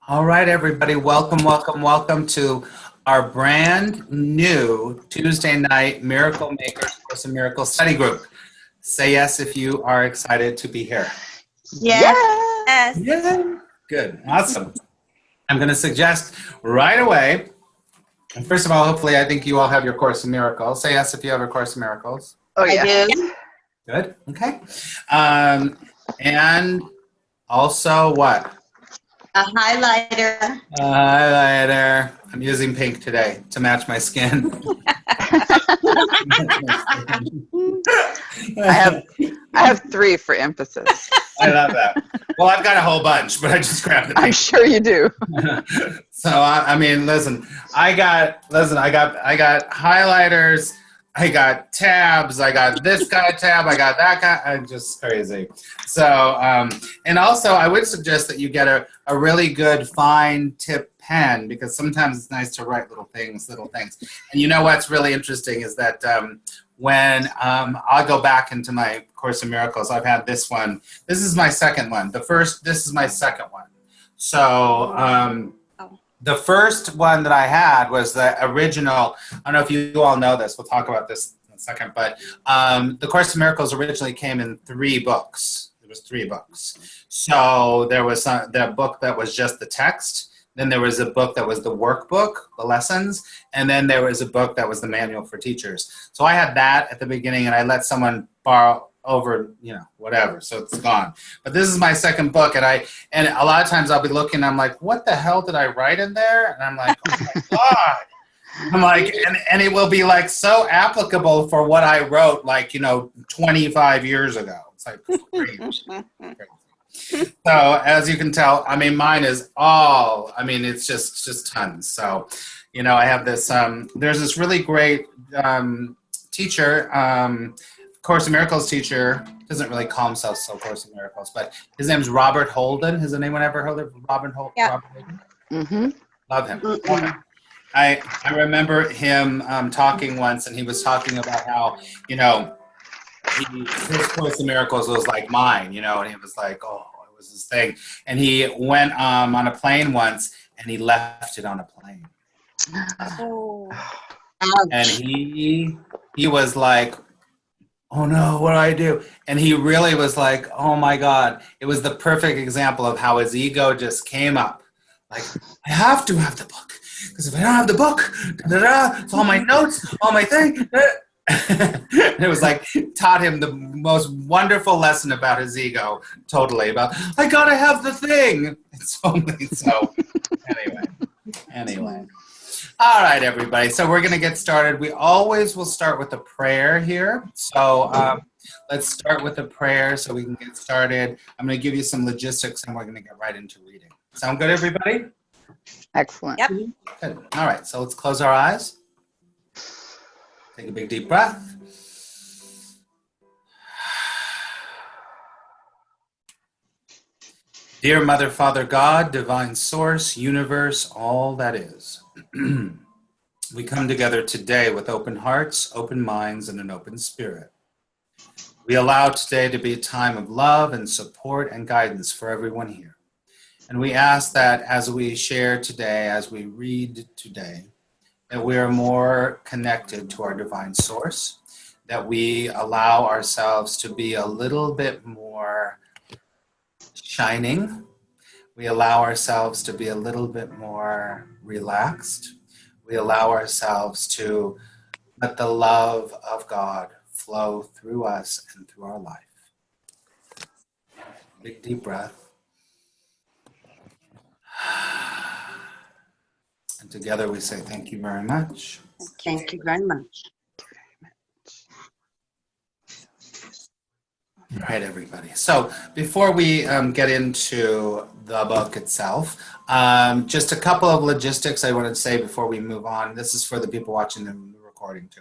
All right, everybody, welcome, welcome, welcome to our brand new Tuesday night Miracle Makers Course in Miracles study group. Say yes if you are excited to be here. Yes. Yes. Yeah. Good, awesome. I'm going to suggest right away, and first of all, hopefully I think you all have your Course in Miracles. Say yes if you have a Course in Miracles. Oh, yeah. I do. Good, okay. And also what? A highlighter. Highlighter. I'm using pink today to match my skin. I have 3 for emphasis. I love that. Well, I've got a whole bunch, but I just grabbed the I'm pink. sure you do. So I mean, listen, I got highlighters, I got tabs, I got this kind of tab, I got that kind. I'm just crazy. So and also I would suggest that you get a really good fine tip pen, because sometimes it's nice to write little things. And you know what's really interesting is that when I'll go back into my Course in Miracles, I've had this one. This is my second one. This is my second one. So the first one that I had was the original. I don't know if you all know this. We'll talk about this in a second. But the Course in Miracles originally came in 3 books. There was 3 books. So there was the book that was just the text. Then there was a book that was the workbook, the lessons. And then there was a book that was the manual for teachers. So I had that at the beginning, and I let someone borrow over, whatever. So it's gone. But this is my second book, and a lot of times I'll be looking, I'm like, what the hell did I write in there? And I'm like, oh my God. I'm like, and it will be like so applicable for what I wrote 25 years ago. It's like crazy. So as you can tell, I mean, mine is it's just tons. So, I have this, there's this really great teacher, Course in Miracles teacher, doesn't really call himself so Course in Miracles, but his name's Robert Holden. Has anyone ever heard of Robert Holden? Yeah. Robert Holden? Mm-hmm. Love him. Mm-hmm. I remember him talking once, and he was talking about how, his Course in Miracles was like mine, and he was like, oh, it was his thing. And he went on a plane once, and he left it on a plane. Oh. And he was like, oh no, what do I do? And he really was like, oh my God. It was the perfect example of how his ego just came up. Like, I have to have the book, because if I don't have the book, it's all my notes, all my thing. And it was like, taught him the most wonderful lesson about his ego, totally, about, I gotta have the thing. It's only so. Anyway. All right, everybody. So we're going to get started. We always will start with a prayer here. So let's start with a prayer so we can get started. I'm going to give you some logistics, and we're going to get right into reading. Sound good, everybody? Excellent. Yep. Good. All right. So let's close our eyes. Take a big, deep breath. Dear Mother, Father, God, Divine Source, Universe, all that is. We come together today with open hearts, open minds, and an open spirit. We allow today to be a time of love and support and guidance for everyone here. And we ask that as we share today, as we read today, that we are more connected to our divine source, that we allow ourselves to be a little bit more shining. We allow ourselves to be a little bit more relaxed. We allow ourselves to let the love of God flow through us and through our life. Big deep breath. And together we say thank you very much. Thank you very much. All right, everybody. So before we get into the book itself, just a couple of logistics I wanted to say before we move on. This is for the people watching the recording too.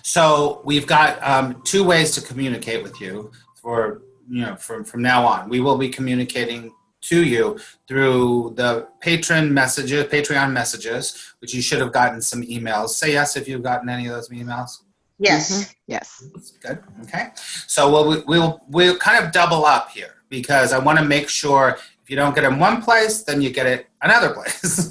So we've got 2 ways to communicate with you from now on. We will be communicating to you through the Patreon messages, which you should have gotten some emails. Say yes if you've gotten any of those emails. Yes. Mm-hmm. Yes. Good. Okay. So we'll kind of double up here, because I want to make sure If you don't get it in one place, then you get it another place.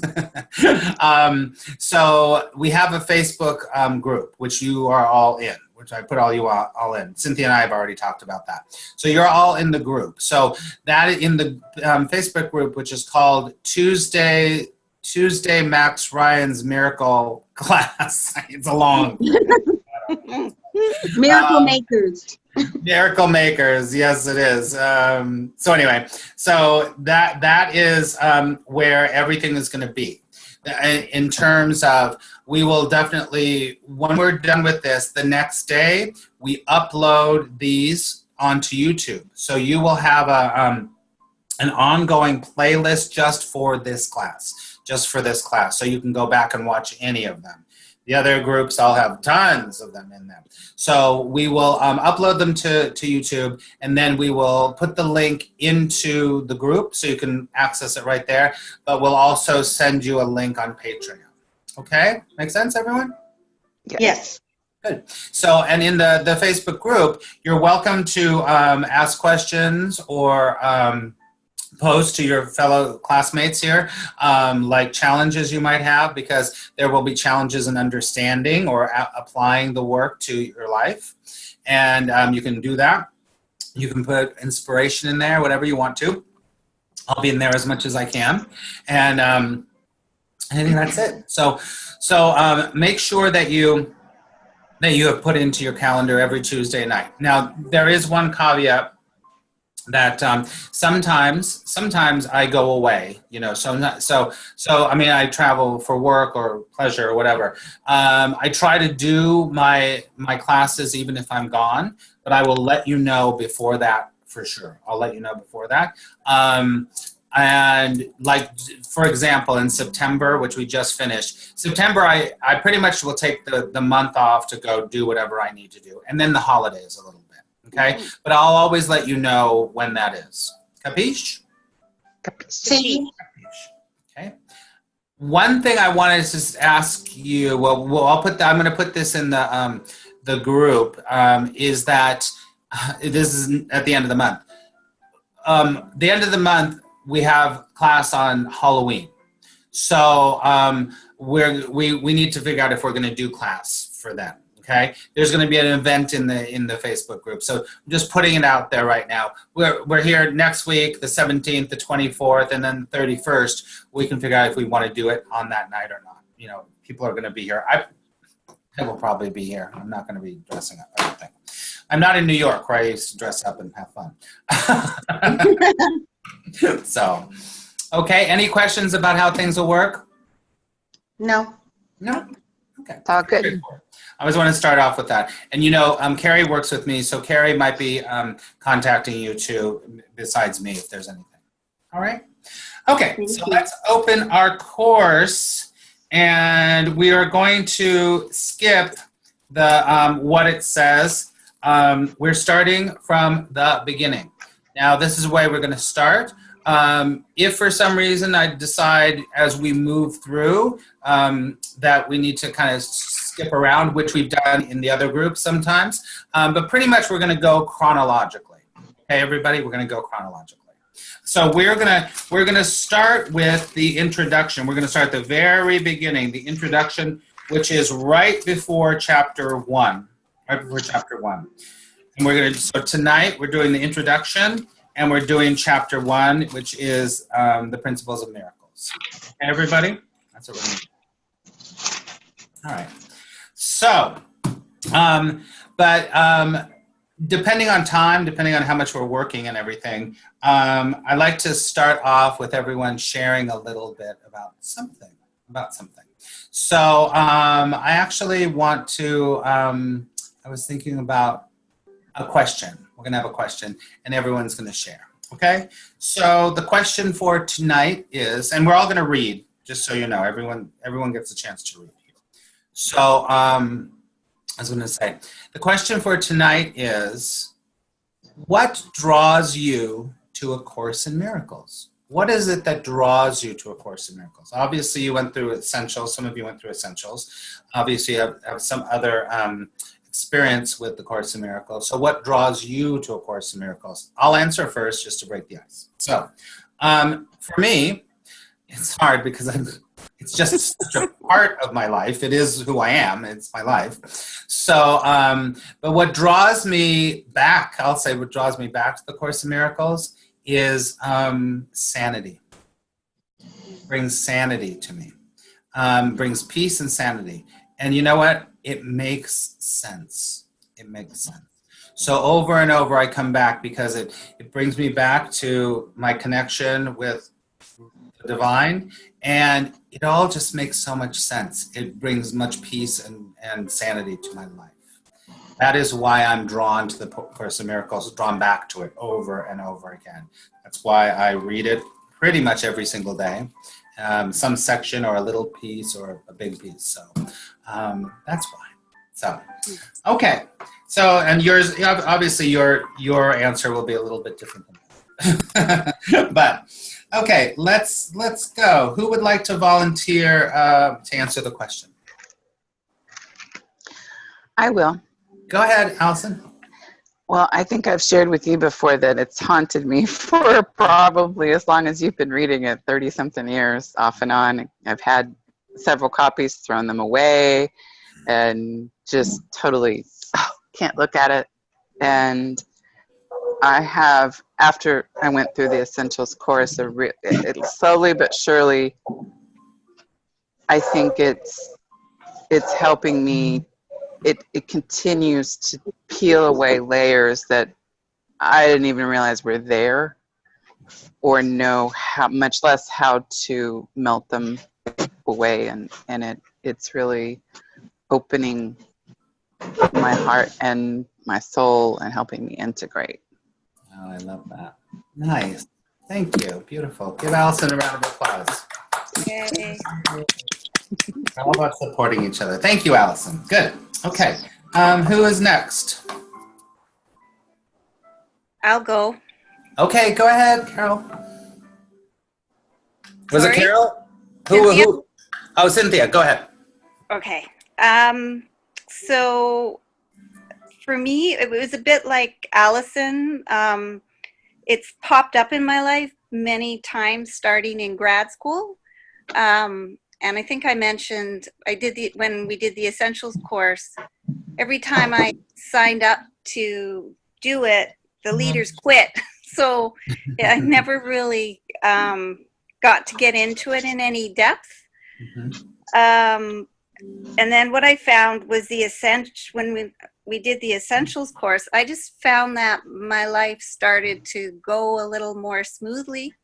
So we have a Facebook group, which you are all in, which I put you all in. Cynthia and I have already talked about that. So you're all in the group. So that in the Facebook group, which is called Tuesday Max Ryan's Miracle Class. It's a long. Miracle makers. Miracle makers, yes, it is. So anyway, so that is where everything is going to be. In terms of, we will definitely, when we're done with this, the next day we upload these onto YouTube. So you will have an ongoing playlist just for this class, So you can go back and watch any of them. The other groups all have tons of them in them. So we will upload them to YouTube, and then we will put the link into the group so you can access it right there. But we'll also send you a link on Patreon. Okay? Make sense, everyone? Yes. Good. So, and in the Facebook group, you're welcome to ask questions or pose to your fellow classmates here, like challenges you might have, because there will be challenges in understanding or applying the work to your life. And you can do that. You can put inspiration in there, whatever you want to. I'll be in there as much as I can. And I think that's it. So make sure that you have put into your calendar every Tuesday night. Now, there is one caveat that sometimes I go away, so I mean, I travel for work or pleasure or whatever. I try to do my classes even if I'm gone, but I will let you know before that for sure. I'll let you know before that. And like, for example, in September, which we just finished, September, I pretty much will take the month off to go do whatever I need to do. And then the holidays a little bit. Okay, but I'll always let you know when that is. Capiche? See? Okay. One thing I wanted to just ask you. Well, I'm going to put this in the group. Is that this is at the end of the month? The end of the month we have class on Halloween, so we need to figure out if we're going to do class for that. Okay, there's going to be an event in the Facebook group, so I'm just putting it out there right now. We're here next week, the 17th, the 24th, and then the 31st. We can figure out if we want to do it on that night or not. People are going to be here. I will probably be here. I'm not going to be dressing up, I don't think. I'm not in New York, where I used to dress up and have fun. So, okay. Any questions about how things will work? No. No. Okay. It's all good. I always want to start off with that. And Carrie works with me, so Carrie might be contacting you too, besides me, if there's anything. All right? Okay, so let's open our course, and we are going to skip the what it says. We're starting from the beginning. Now, this is the way we're going to start. If for some reason I decide as we move through that we need to kind of skip around, which we've done in the other groups sometimes, but pretty much we're going to go chronologically. Okay, everybody, we're going to go chronologically. So we're gonna start with the introduction. We're going to start at the very beginning, the introduction, which is right before chapter 1. Right before chapter 1. And so tonight we're doing the introduction, and we're doing chapter 1, which is the principles of miracles. Okay, everybody? That's what we're going to do. All right. So, depending on time, depending on how much we're working and everything, I like to start off with everyone sharing a little bit about something. So I actually want to, I was thinking about a question. We're going to have a question, and everyone's going to share. Okay? So the question for tonight is, and we're all going to read, just so you know, everyone gets a chance to read here. So I was going to say, the question for tonight is, what draws you to A Course in Miracles? What is it that draws you to A Course in Miracles? Obviously, you went through Essentials. Some of you went through Essentials. Obviously, you have some other experience with the Course in Miracles. So what draws you to A Course in Miracles? I'll answer first just to break the ice. So For me, it's hard because it's just such a part of my life. It is who I am. It's my life. So, but what draws me back, I'll say what draws me back to the Course in Miracles is sanity. Brings sanity to me. Brings peace and sanity. And you know what? It makes sense. It makes sense. So over and over I come back because it brings me back to my connection with the divine, and it all just makes so much sense. It brings much peace and sanity to my life. That is why I'm drawn to the Course in Miracles, drawn back to it over and over again. That's why I read it pretty much every single day, some section or a little piece or a big piece. So that's why. So, okay. So, and yours, obviously your answer will be a little bit different than mine. But, okay, let's go. Who would like to volunteer to answer the question? I will. Go ahead, Allison. Well, I think I've shared with you before that it's haunted me for probably as long as you've been reading it, 30-something years off and on. I've had several copies, thrown them away, and just totally can't look at it. And I have, after I went through the Essentials course, it slowly but surely, I think it's helping me. It continues to peel away layers that I didn't even realize were there, or know how, much less how to melt them away. And it's really opening my heart and my soul and helping me integrate. Oh, I love that. Nice. Thank you. Beautiful. Give Allison a round of applause. Yay. We're all about supporting each other. Thank you, Allison. Good. Okay. Who is next? I'll go. Okay, go ahead, Carol. Was Sorry? it Carol? Cynthia? Who? Oh, Cynthia. Go ahead. Okay. So for me, it was a bit like Allison. It's popped up in my life many times starting in grad school. And I think I mentioned when we did the Essentials course, every time I signed up to do it, the leaders quit. So I never really got to get into it in any depth. And then what I found was when we did the Essentials course, I just found that my life started to go a little more smoothly.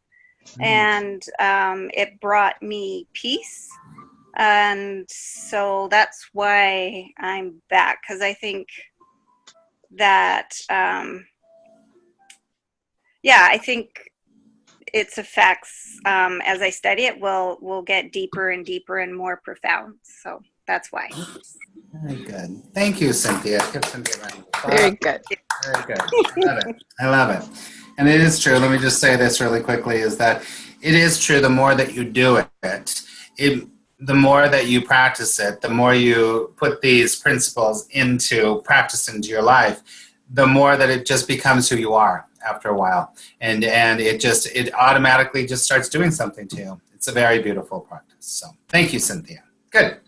And it brought me peace. And so that's why I'm back, because I think that, I think its effects, as I study it, will get deeper and deeper and more profound. So that's why. Very good. Thank you, Cynthia. Give Cynthia a round of applause. Very good. Very good. I love it. I love it. And it is true. Let me just say this really quickly, is that it is true. The more that you do it, the more that you practice it, the more you put these principles into practice into your life, the more that it just becomes who you are after a while. And it automatically just starts doing something to you. It's a very beautiful practice. So thank you, Cynthia. Good.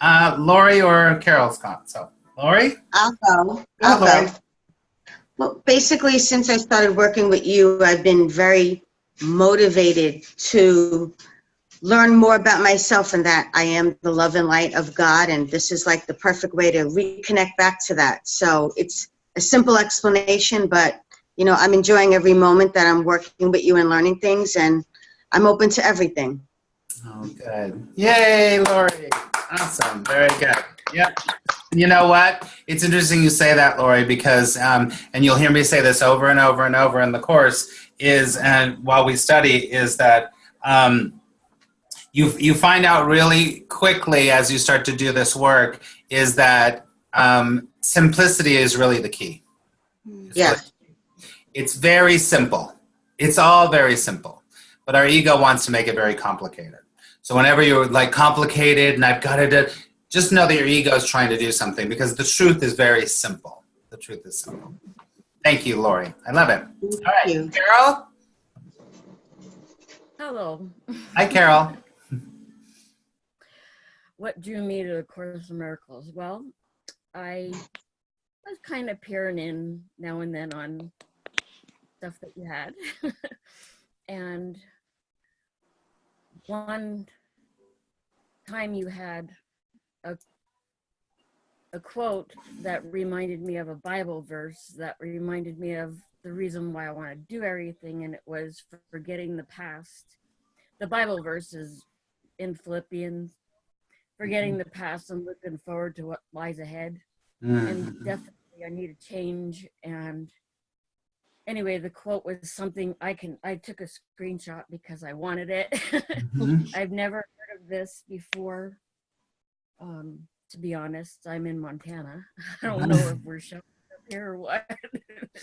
Lori or Carol Scott? So Lori? I'll go. I'll Lori. go. Well, basically, since I started working with you, I've been very motivated to learn more about myself and that I am the love and light of God, and this is like the perfect way to reconnect back to that. So it's a simple explanation, but you know, I'm enjoying every moment that I'm working with you and learning things, and I'm open to everything. Oh, good. Yay, Lori. Awesome. Very good. Yep. You know what? It's interesting you say that, Lori, because, and you'll hear me say this over and over and over in the course, and while we study, is that you find out really quickly as you start to do this work, is that simplicity is really the key. Yeah. It's very simple. It's all very simple. But our ego wants to make it very complicated. So whenever you're like complicated and I've got to do, just know that your ego is trying to do something, because the truth is very simple. The truth is simple. Thank you, Lori. I love it. All right, you. Carol? Hello. Hi, Carol. What drew me to the Course in Miracles? Well, I was kind of peering in now and then on stuff that you had. And one time you had a quote that reminded me of a Bible verse that reminded me of the reason why I want to do everything, and it was forgetting the past. The Bible verse is in Philippians, forgetting the past and looking forward to what lies ahead. And definitely I need a change. And anyway, the quote was something I took a screenshot because I wanted it. I've never heard of this before. To be honest, I'm in Montana. I don't know if we're showing up here or what.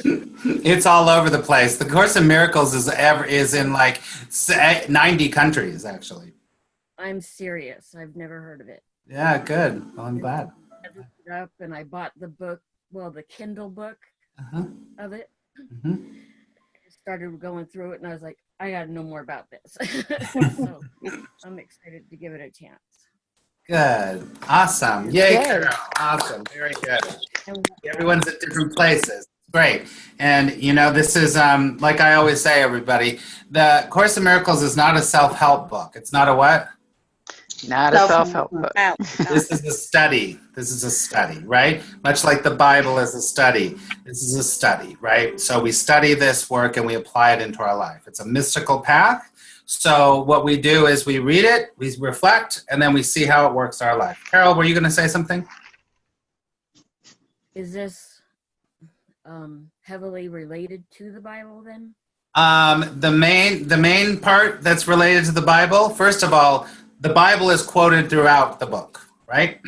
It's all over the place. The Course in Miracles is in like 90 countries, actually. I'm serious. I've never heard of it. Yeah, good. Well, I'm glad. I looked it up and I bought the book, well, the Kindle book of it. I started going through it and I was like, I got to know more about this. So I'm excited to give it a chance. Good. Awesome. Yay, Good. Carol. Awesome. Very good. And Everyone's at different places. Great. And, you know, this is, like I always say, everybody, the Course in Miracles is not a self-help book. It's not a what? Not a self-help book. This is a study. This is a study, right? Much like the Bible is a study. This is a study, right? So we study this work and we apply it into our life. It's a mystical path. So what we do is we read it, we reflect, and then we see how it works our life. Carol, were you going to say something? is this heavily related to the Bible then? The main part that's related to the Bible, first of all, the Bible is quoted throughout the book, right?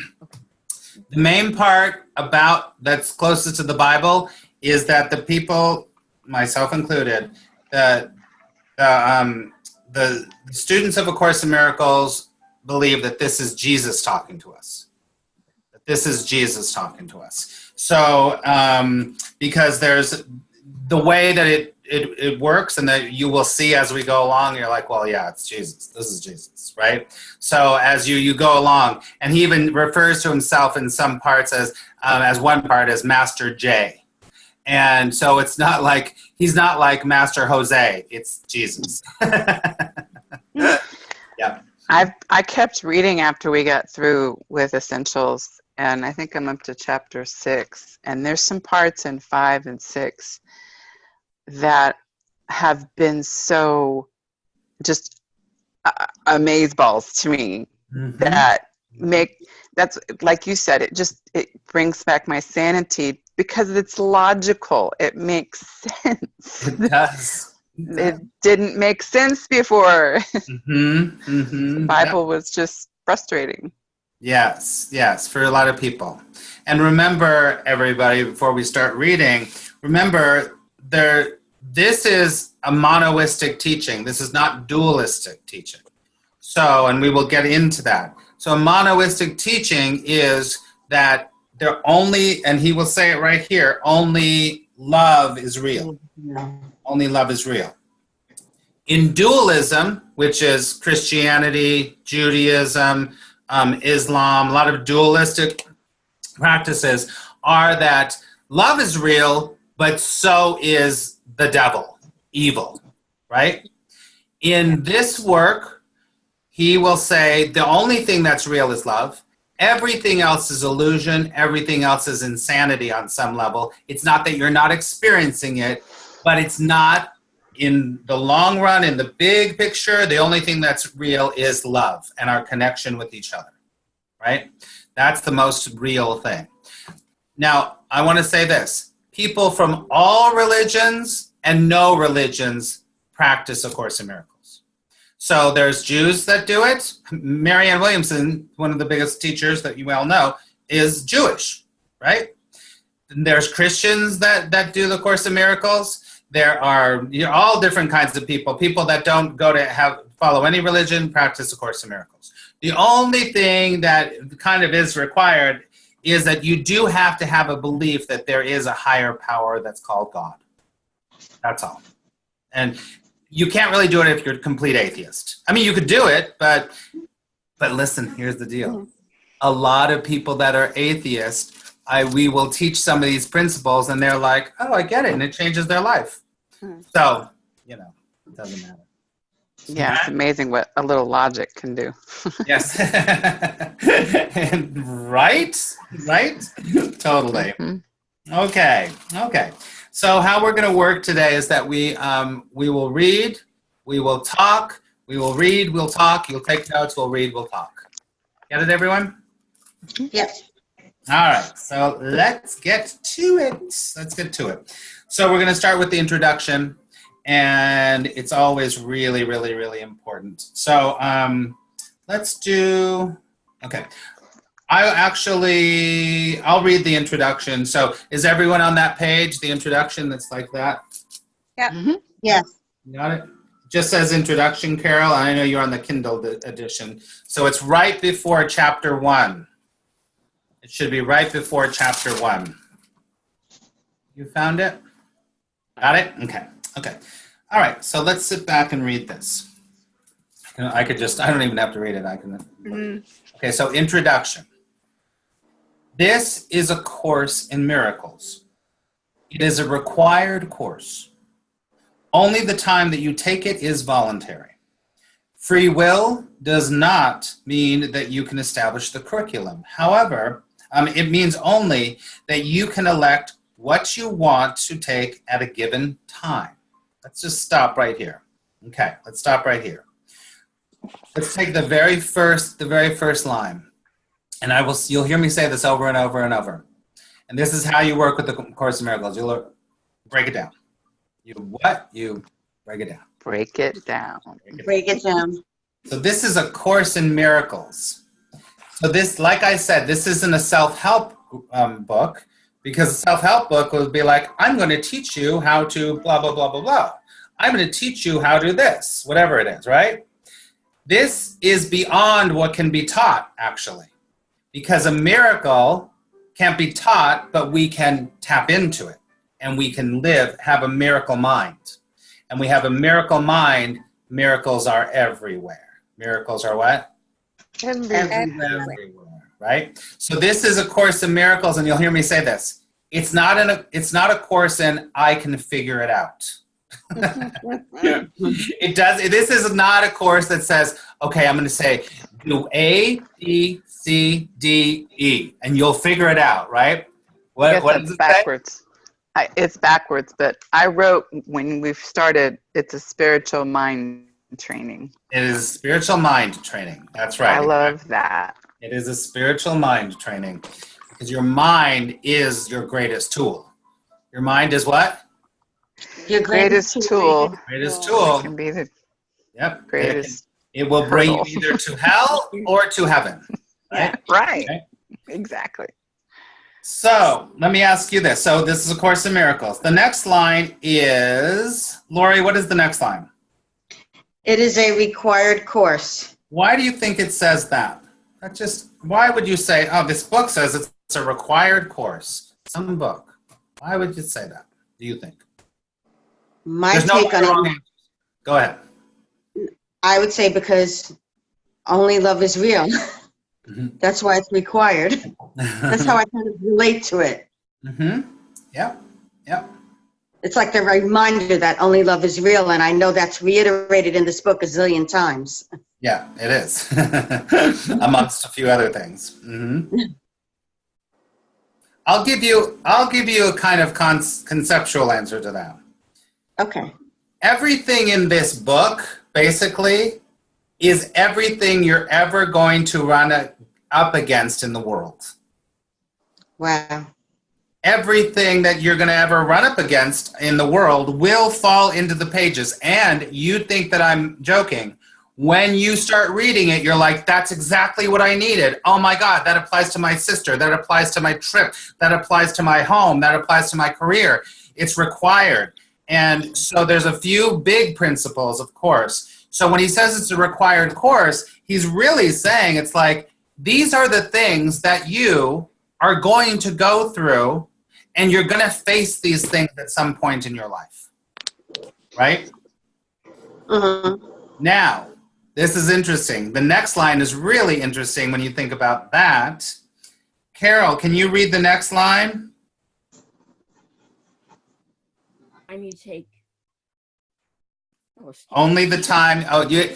The main part about that's closest to the Bible is that the people, myself included, the students of A Course in Miracles believe that this is Jesus talking to us. That this is Jesus talking to us. So, because there's the way that it works, and that you will see as we go along, you're like, well, yeah, it's Jesus. This is Jesus, right? So as you go along, and he even refers to himself in some parts as one part as Master J. And so it's not like, he's not like Master Jose, it's Jesus. Yeah. I kept reading after we got through with Essentials, and I think I'm up to chapter 6. And there's some parts in 5 and 6 that have been so just amazeballs to me that that's like you said, it brings back my sanity because it's logical. It makes sense. It does. It didn't make sense before. The Bible was just frustrating. Yes, for a lot of people. And remember, everybody, before we start reading, remember this is a monoistic teaching. This is not dualistic teaching. So, and we will get into that. So a monoistic teaching is that there only, and he will say it right here, only love is real. Only love is real. In dualism, which is Christianity, Judaism, Islam, a lot of dualistic practices are that love is real, but so is the devil, evil, right? In this work, he will say the only thing that's real is love. Everything else is illusion. Everything else is insanity on some level. It's not that you're not experiencing it, but it's not in the long run, in the big picture. The only thing that's real is love and our connection with each other, right? That's the most real thing. Now, I want to say this. People from all religions and no religions practice A Course in Miracles. So there's Jews that do it. Marianne Williamson, one of the biggest teachers that you well know, is Jewish, right? And there's Christians that do the Course in Miracles. There are all different kinds of people. People that don't go to follow any religion practice A Course in Miracles. The only thing that kind of is required is that you do have to have a belief that there is a higher power that's called God. That's all. And you can't really do it if you're a complete atheist. I mean, you could do it, but listen, here's the deal. A lot of people that are atheists, we will teach some of these principles and they're like, oh, I get it. And it changes their life. So, it doesn't matter. Yeah, it's amazing what a little logic can do. Yes. Right? Totally. Okay. So how we're going to work today is that we will read, we will talk, we will read, we'll talk, you'll take notes, we'll read, we'll talk. Get it, everyone? Yes. All right, so let's get to it. So we're going to start with the introduction, and it's always really, really, really important. So let's do, okay. I'll read the introduction. So is everyone on that page, the introduction that's like that? Yeah. Mm-hmm. Yes. You got it? Just says introduction, Carol. I know you're on the Kindle edition. So it's right before chapter 1. It should be right before chapter 1. You found it? Got it? Okay. All right, so let's sit back and read this. I don't even have to read it. I can. Okay, so introduction. This is a course in miracles. It is a required course. Only the time that you take it is voluntary. Free will does not mean that you can establish the curriculum. However, it means only that you can elect what you want to take at a given time. Let's just stop right here. Okay, let's stop right here. Let's take the very first line. And you'll hear me say this over and over and over. And this is how you work with the Course in Miracles. You'll break it down. You break it down. Break it down. Break it down. So this is a Course in Miracles. So this, like I said, this isn't a self-help book, because a self-help book would be like, I'm going to teach you how to blah, blah, blah, blah, blah. I'm going to teach you how to do this, whatever it is, right? This is beyond what can be taught, actually, because a miracle can't be taught, but we can tap into it, and we can have a miracle mind. And we have a miracle mind. Miracles are everywhere. Miracles are what? Everywhere, right? So this is a Course in Miracles, and you'll hear me say this. It's not a course in I can figure it out. This is not a course that says, okay, I'm going to say do A, B, C, D, E, and you'll figure it out, right? What is it backwards? It's backwards, but I wrote when we've started, it's a spiritual mind training. It is spiritual mind training. That's right. I love that. It is a spiritual mind training, because your mind is your greatest tool. Your mind is what? Your greatest tool. Greatest tool. It can be the greatest. It will bring you either to hell or to heaven. Right? Right. Okay. Exactly. So let me ask you this. So this is a Course in Miracles. The next line is, Lori, what is the next line? It is a required course. Why do you think it says that? Why would you say, oh, this book says it's a required course? Some book. Why would you say that, do you think? There's no wrong answers. Go ahead. I would say because only love is real. Mm-hmm. That's why it's required. That's how I kind of relate to it. Mm-hmm. Yep. It's like the reminder that only love is real, and I know that's reiterated in this book a zillion times. Yeah, it is. Amongst a few other things. Mm-hmm. I'll give you a kind of conceptual answer to that. Okay. Everything in this book, basically, is everything you're ever going to run up against in the world. Wow. Everything that you're going to ever run up against in the world will fall into the pages. And you think that I'm joking. When you start reading it, you're like, that's exactly what I needed. Oh my God, that applies to my sister. That applies to my trip. That applies to my home. That applies to my career. It's required. And so there's a few big principles, of course. So when he says it's a required course, he's really saying it's like, these are the things that you are going to go through, and you're going to face these things at some point in your life, right? Mm-hmm. Now, this is interesting. The next line is really interesting when you think about that. Carol, can you read the next line? Time you take. Only the time. Oh, do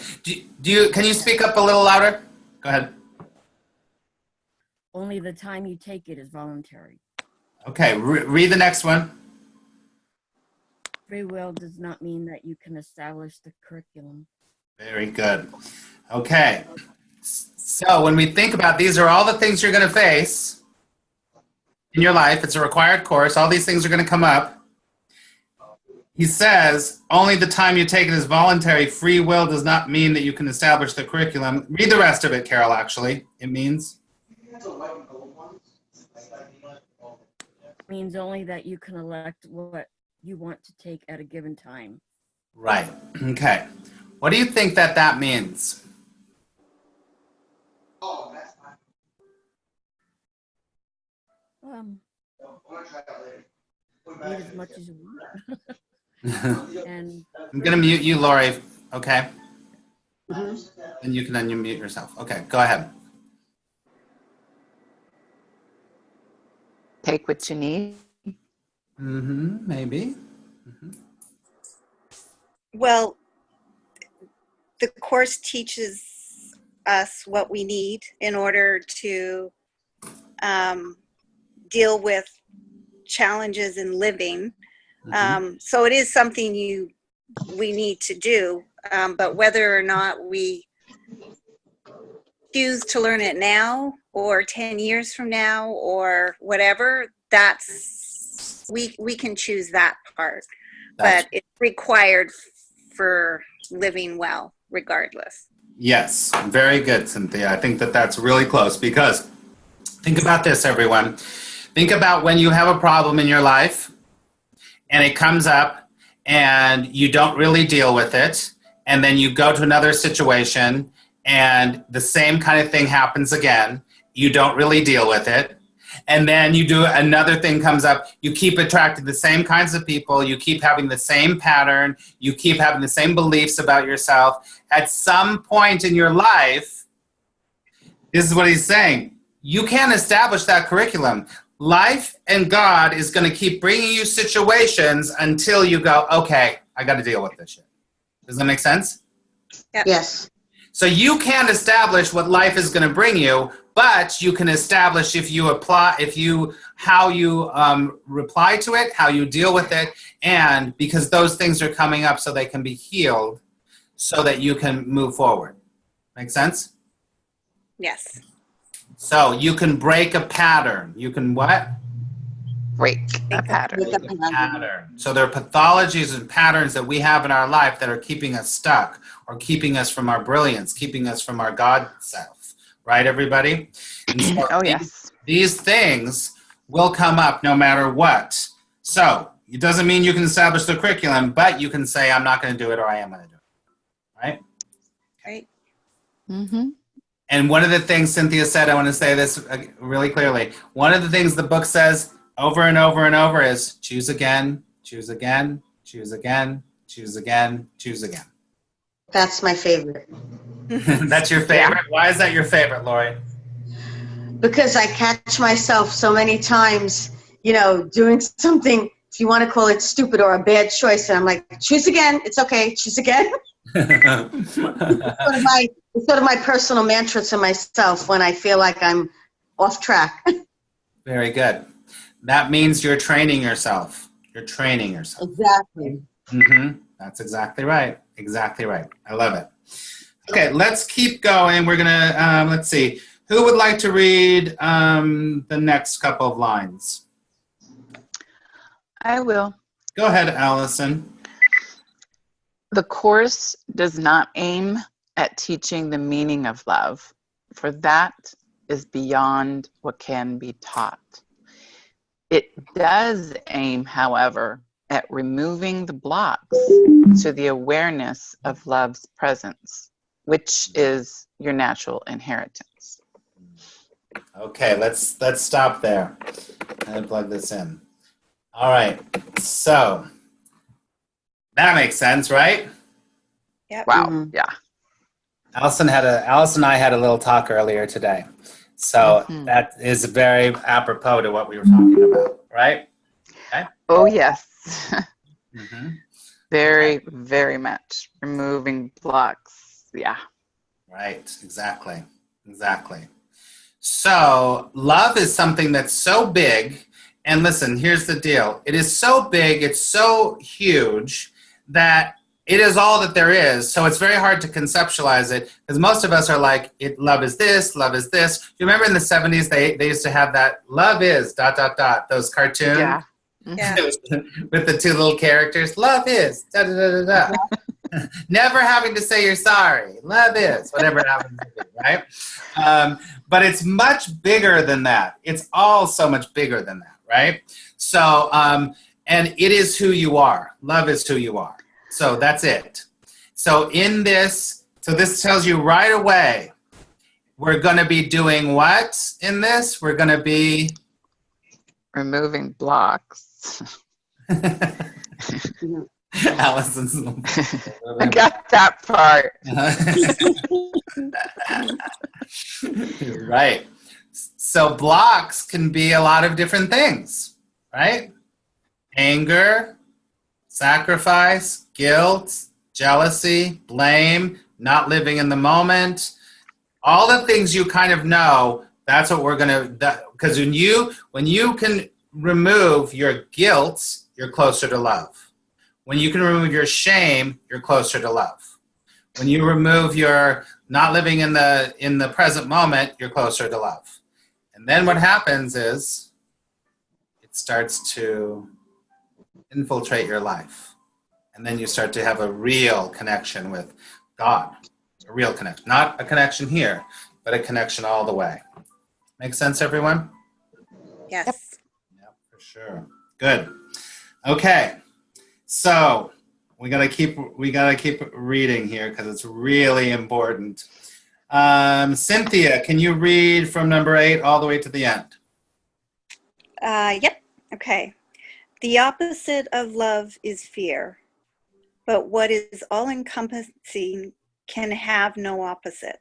you? Can you speak up a little louder? Go ahead. Only the time you take it is voluntary. Okay, read the next one. Free will does not mean that you can establish the curriculum. Very good. Okay. So when we think about these are all the things you're going to face in your life. It's a required course. All these things are going to come up. He says, only the time you take it is voluntary. Free will does not mean that you can establish the curriculum. Read the rest of it, Carol, actually. It means? Means only that you can elect what you want to take at a given time. Right. Okay. What do you think that means? Read as much as you want. And I'm going to mute you, Lori. Okay. Mm-hmm. And you can unmute yourself. Okay, go ahead. Take what you need. Maybe. Well, the course teaches us what we need in order to deal with challenges in living. So it is something we need to do, but whether or not we choose to learn it now or 10 years from now or whatever, we can choose that part. But it's required for living well, regardless. Yes, very good, Cynthia. I think that's really close because think about this, everyone. Think about when you have a problem in your life and it comes up and you don't really deal with it, and then you go to another situation and the same kind of thing happens again. You don't really deal with it. And then you do another thing comes up, you keep attracting the same kinds of people, you keep having the same pattern, you keep having the same beliefs about yourself. At some point in your life, this is what he's saying, you can't establish that curriculum. Life and God is going to keep bringing you situations until you go, okay, I got to deal with this shit. Does that make sense? Yep. Yes. So you can't establish what life is going to bring you, but you can establish how you reply to it, how you deal with it, and because those things are coming up so they can be healed so that you can move forward. Make sense? Yes. So you can break a pattern. You can what? Break a pattern. So there are pathologies and patterns that we have in our life that are keeping us stuck or keeping us from our brilliance, keeping us from our God self. Right, everybody? And so Oh, yes. These things will come up no matter what. So it doesn't mean you can establish the curriculum, but you can say, I'm not going to do it or I am going to do it. Right? Right. Mm-hmm. And one of the things Cynthia said, I want to say this really clearly. One of the things the book says over and over and over is choose again, choose again, choose again, choose again, choose again. That's my favorite. That's your favorite? Yeah. Why is that your favorite, Lori? Because I catch myself so many times, doing something, if you want to call it stupid or a bad choice, and I'm like, choose again. It's okay. Choose again. It's sort of my personal mantra to myself when I feel like I'm off track. Very good. That means you're training yourself. You're training yourself. Exactly. Mm-hmm. That's exactly right. Exactly right. I love it. Okay, let's keep going. We're going to, let's see. Who would like to read the next couple of lines? I will. Go ahead, Allison. The course does not aim at teaching the meaning of love, for that is beyond what can be taught. It does aim, however, at removing the blocks to the awareness of love's presence, which is your natural inheritance. Okay, let's stop there and plug this in. All right, so that makes sense, right? Yep. Wow. Mhm. Yeah. Alice and I had a little talk earlier today. So Mhm. that is very apropos to what we were talking about, right? Okay. Oh, yes. Mm-hmm. Very, very much. Removing blocks. Yeah. Right, exactly. Exactly. So love is something that's so big. And listen, here's the deal. It is so big, it's so huge that it is all that there is. So it's very hard to conceptualize it because most of us are like, love is this, love is this. You remember in the 70s, they used to have that love is ... those cartoons Yeah. Yeah. with the two little characters. Love is ... Never having to say you're sorry. Love is, whatever it happens to be, right? But it's much bigger than that. It's all so much bigger than that, right? So, and it is who you are. Love is who you are. So that's it. So in this, so this tells you right away, we're going to be doing what in this? We're going to be... Removing blocks. Allison's... I got that part. Right. So blocks can be a lot of different things, right? Anger, sacrifice, guilt, jealousy, blame, not living in the moment. All the things you kind of know, that's what we're going to, because when you can remove your guilt, you're closer to love. When you can remove your shame, you're closer to love. When you remove your not living in the present moment, you're closer to love. And then what happens is it starts to infiltrate your life. And then you start to have a real connection with God. A real connection. Not a connection here, but a connection all the way. Make sense, everyone? Yes. Yeah, for sure. Good. Okay. So we gotta keep reading here because it's really important. Cynthia, can you read from number 8 all the way to the end? Yep. Okay. The opposite of love is fear, but what is all-encompassing can have no opposite.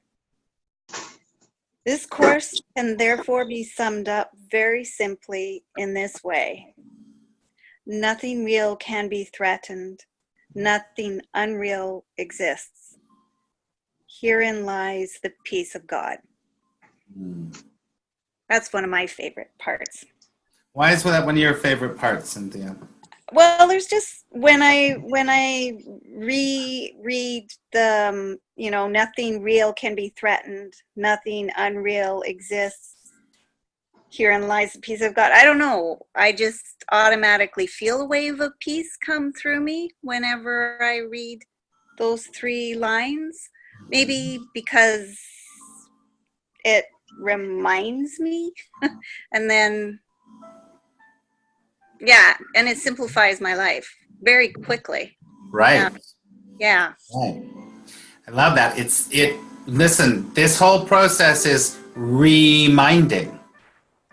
This course can therefore be summed up very simply in this way. Nothing real can be threatened. Nothing unreal exists. Herein lies the peace of God. That's one of my favorite parts. Why is that one of your favorite parts, Cynthia? Well, there's just when I reread the nothing real can be threatened, nothing unreal exists. Herein lies the peace of God. I don't know. I just automatically feel a wave of peace come through me whenever I read those 3 lines. Maybe because it reminds me, and then. Yeah, and it simplifies my life very quickly. Right. Yeah. Right. I love that. Listen, this whole process is reminding.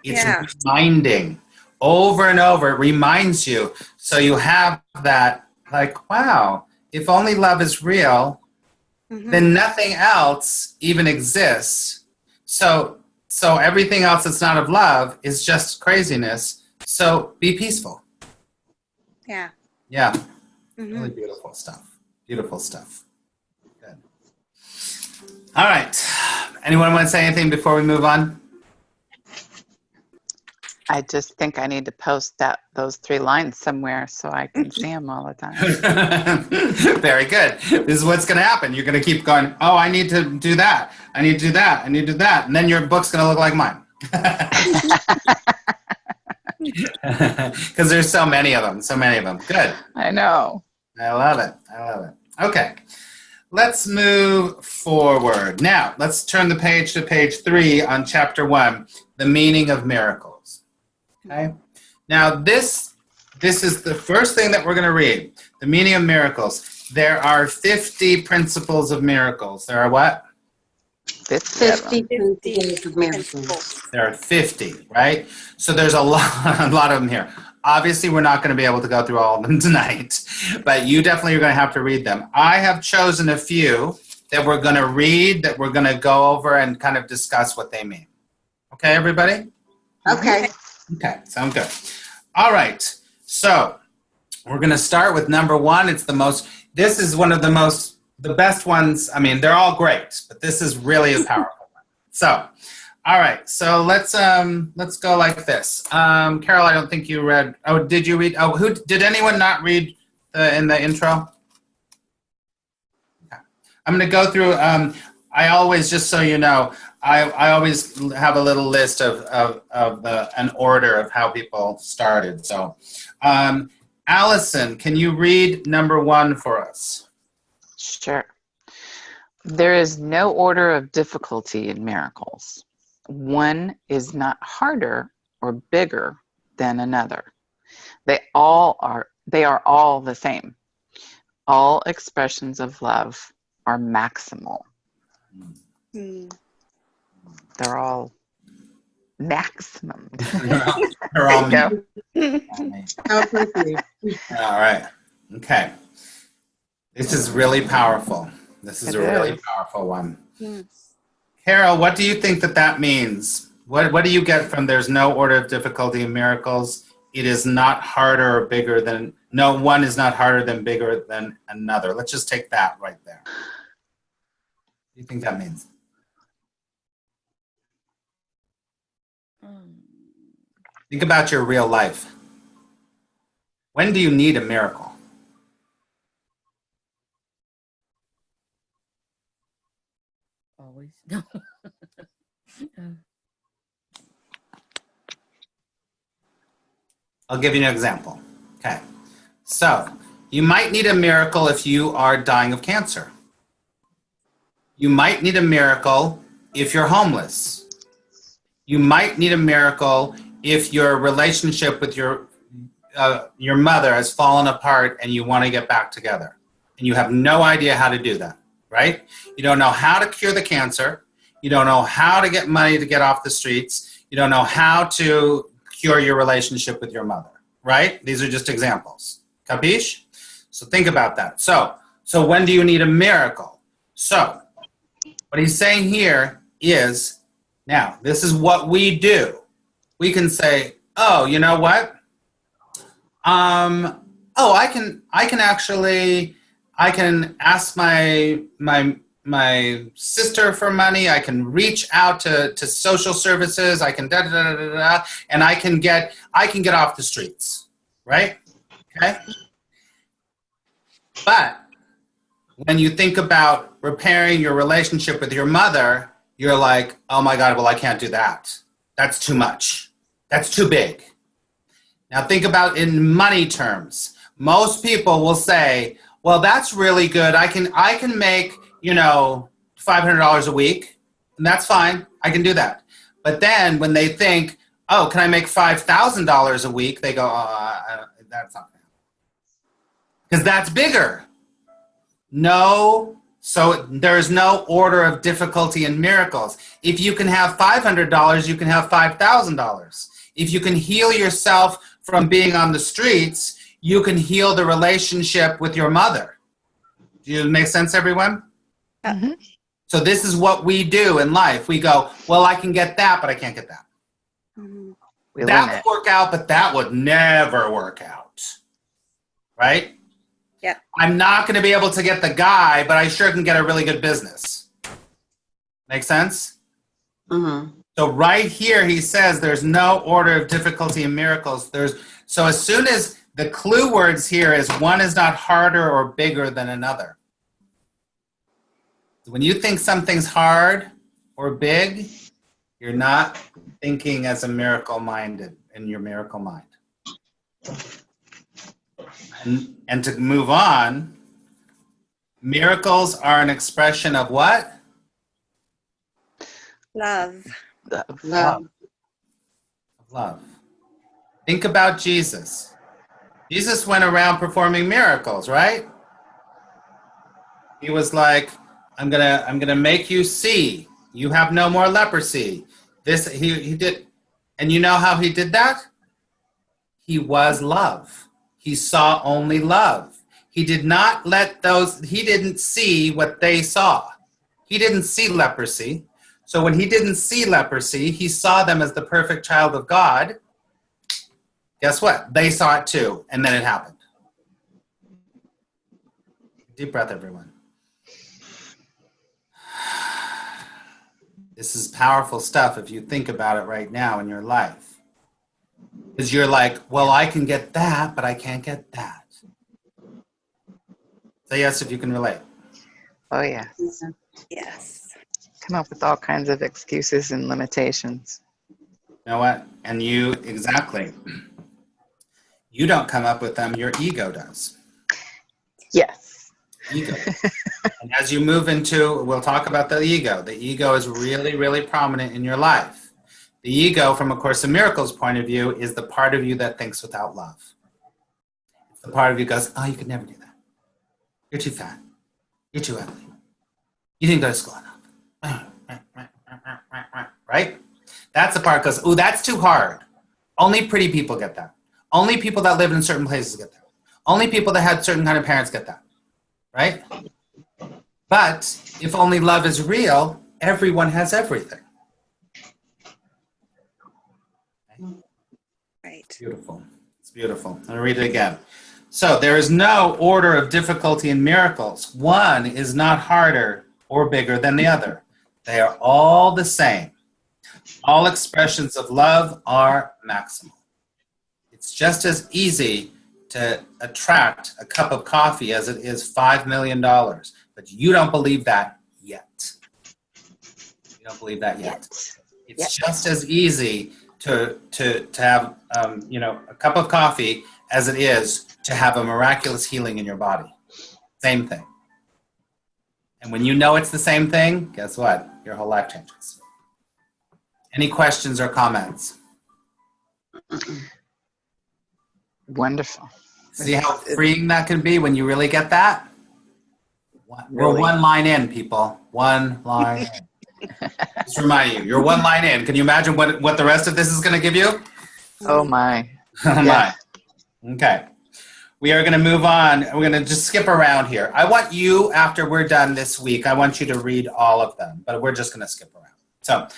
It's reminding over and over. It reminds you. So you have that, like, wow, if only love is real, then nothing else even exists. So everything else that's not of love is just craziness. So be peaceful. Yeah. Yeah. Really beautiful stuff. Beautiful stuff. Good. All right. Anyone want to say anything before we move on? I just think I need to post those 3 lines somewhere so I can see them all the time. Very good. This is what's going to happen. You're going to keep going, oh, I need to do that. I need to do that. I need to do that. And then your book's going to look like mine. Because there's so many of them. So many of them. Good. I know. I love it. I love it. Okay. Let's move forward. Now, let's turn the page to page 3 on chapter 1, the meaning of miracles. Okay. Now, this is the first thing that we're going to read, the meaning of miracles. There are 50 principles of miracles. There are what? 50 principles of miracles. There are 50, right? So there's a lot of them here. Obviously, we're not going to be able to go through all of them tonight, but you definitely are going to have to read them. I have chosen a few that we're going to read, that we're going to go over and kind of discuss what they mean. Okay, everybody? Okay. Okay, sound good. All right, so we're going to start with number one. This is one of the best ones. I mean, they're all great, but this is really a powerful one. So, all right, so let's go like this. Carol, I don't think you read. Oh, did you read? Oh, did anyone not read in the intro? Okay. I'm going to go through. I always, just so you know, I always have a little list of an order of how people started. So, Allison, can you read number one for us? Sure. There is no order of difficulty in miracles. One is not harder or bigger than another. They are all the same. All expressions of love are maximal. They're all maximum. They're all There All right. Okay. This is really powerful. This is It a really is. powerful one. Carol, what do you think that means? What do you get from there's no order of difficulty in miracles? It is not harder or bigger than, no one is not harder than bigger than another. Let's just take that right there. What do you think that means? Think about your real life. When do you need a miracle? Always. No. I'll give you an example. Okay. So, you might need a miracle if you are dying of cancer. You might need a miracle if you're homeless. You might need a miracle if your relationship with your mother has fallen apart and you want to get back together. And you have no idea how to do that, right? You don't know how to cure the cancer. You don't know how to get money to get off the streets. You don't know how to cure your relationship with your mother, right? These are just examples. Capiche? So think about that. So when do you need a miracle? So what he's saying here is, now, this is what we do. We can say, oh, you know what? I can ask my sister for money. I can reach out to social services. I can and I can get off the streets, right? Okay. But when you think about repairing your relationship with your mother, you're like, oh my God, well, I can't do that. That's too much. That's too big. Now think about in money terms. Most people will say, well, that's really good. I can make, $500 a week, and that's fine. I can do that. But then when they think, oh, can I make $5,000 a week? They go, that's not fair. Because that's bigger. No. So there's no order of difficulty in miracles. If you can have $500, you can have $5,000. If you can heal yourself from being on the streets, you can heal the relationship with your mother. Do it make sense, everyone? Mm-hmm. So this is what we do in life. We go, well, I can get that, but I can't get that. That would work out, but that would never work out. Right? Yeah. I'm not going to be able to get the guy, but I sure can get a really good business. Make sense? Mm-hmm. So right here, he says there's no order of difficulty in miracles. So as soon as the clue words here is one is not harder or bigger than another. When you think something's hard or big, you're not thinking as a miracle minded in your miracle mind. And to move on, miracles are an expression of what? Love. Love. Love. Think about Jesus. Jesus went around performing miracles, right? He was like, I'm gonna make you see. You have no more leprosy. He did, and you know how he did that? He was love. He saw only love. He did not let those, he didn't see what they saw. He didn't see leprosy. So when he didn't see leprosy, he saw them as the perfect child of God. Guess what? They saw it too, and then it happened. Deep breath, everyone. This is powerful stuff if you think about it right now in your life. Because you're like, well, I can get that, but I can't get that. Say yes if you can relate. Oh, yes. Yes. Come up with all kinds of excuses and limitations. You know what? And you, exactly. You don't come up with them, your ego does. Yes. Ego. And as you move into, we'll talk about the ego. The ego is really, really prominent in your life. The ego, from A Course in Miracles point of view, is the part of you that thinks without love. It's the part of you goes, oh, you could never do that. You're too fat. You're too ugly. You didn't go to school enough. Right? That's the part that goes, oh, that's too hard. Only pretty people get that. Only people that live in certain places get that. Only people that had certain kind of parents get that. Right? But if only love is real, everyone has everything. Right. It's beautiful. It's beautiful. I'll read it again. So there is no order of difficulty in miracles. One is not harder or bigger than the other. They are all the same. All expressions of love are maximal. It's just as easy to attract a cup of coffee as it is $5 million. But you don't believe that yet. You don't believe that yet. It's just as easy to have a cup of coffee as it is to have a miraculous healing in your body. Same thing. And when you know it's the same thing, guess what? Your whole life changes. Any questions or comments? Wonderful. See how freeing that can be when you really get that? We're one line in, people. One line in. Just remind you, you're one line in. Can you imagine what the rest of this is going to give you? Oh, my. Oh, my. Okay. We are going to move on. We're going to just skip around here. I want you, after we're done this week, I want you to read all of them, but we're just going to skip around. So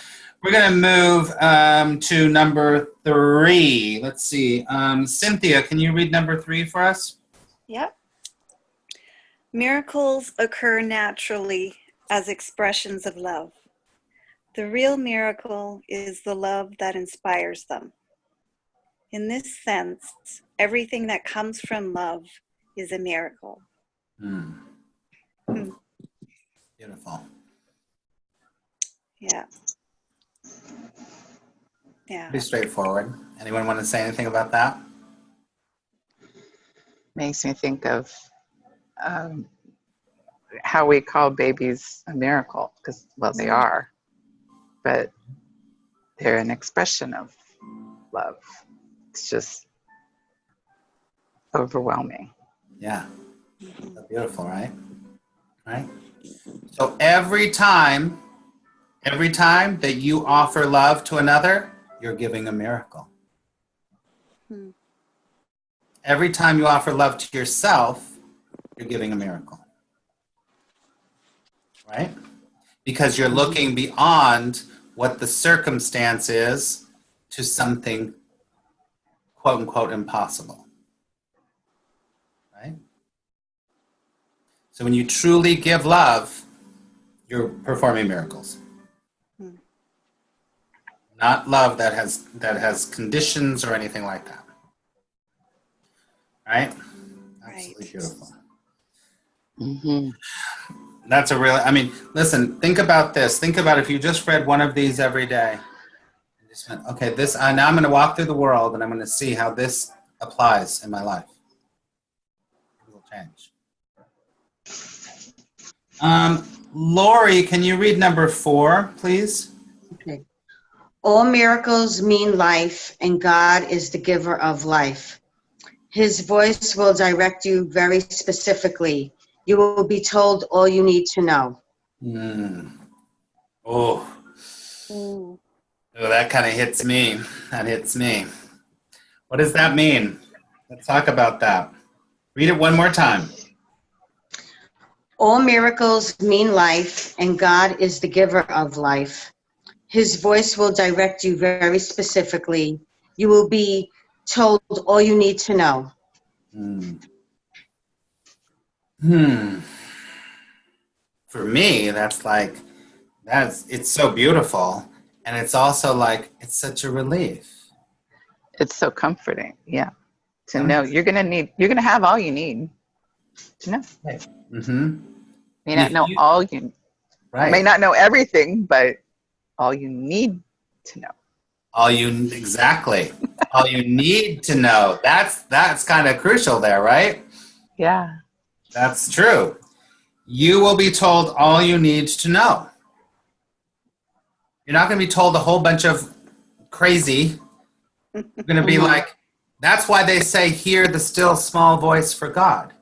we're going to move to number 3. Let's see. Cynthia, can you read number 3 for us? Yep. Miracles occur naturally as expressions of love. The real miracle is the love that inspires them. In this sense, everything that comes from love is a miracle. Beautiful. Yeah. Yeah. Pretty straightforward. Anyone want to say anything about that? Makes me think of how we call babies a miracle, because, well, they are, but they're an expression of love. It's just overwhelming. Yeah. That's beautiful, right? Right? So every time that you offer love to another, you're giving a miracle. Every time you offer love to yourself, you're giving a miracle. Right? Because you're looking beyond what the circumstance is to something quote unquote impossible. Right? So when you truly give love, you're performing miracles. Not love that has conditions or anything like that. Right? Absolutely beautiful. Mm-hmm. That's a real, I mean, listen, think about this. Think about if you just read one of these every day. And just went, okay, now I'm going to walk through the world and I'm going to see how this applies in my life. It will change. Lori, can you read number 4, please? Okay. All miracles mean life, and God is the giver of life. His voice will direct you very specifically. You will be told all you need to know. Oh, that kind of hits me. That hits me. What does that mean? Let's talk about that. Read it one more time. All miracles mean life, and God is the giver of life. His voice will direct you very specifically. You will be told all you need to know. For me, it's so beautiful. And it's also like, it's such a relief. It's so comforting. Yeah. To know you're going to have all you need to know. Right. Mm-hmm. May not know all you, right. May not know everything, but all you need to know. Exactly. All you need to know. That's kind of crucial there, right? Yeah. That's true. You will be told all you need to know. You're not going to be told a whole bunch of crazy. You're going to be like, that's why they say, hear the still small voice for God.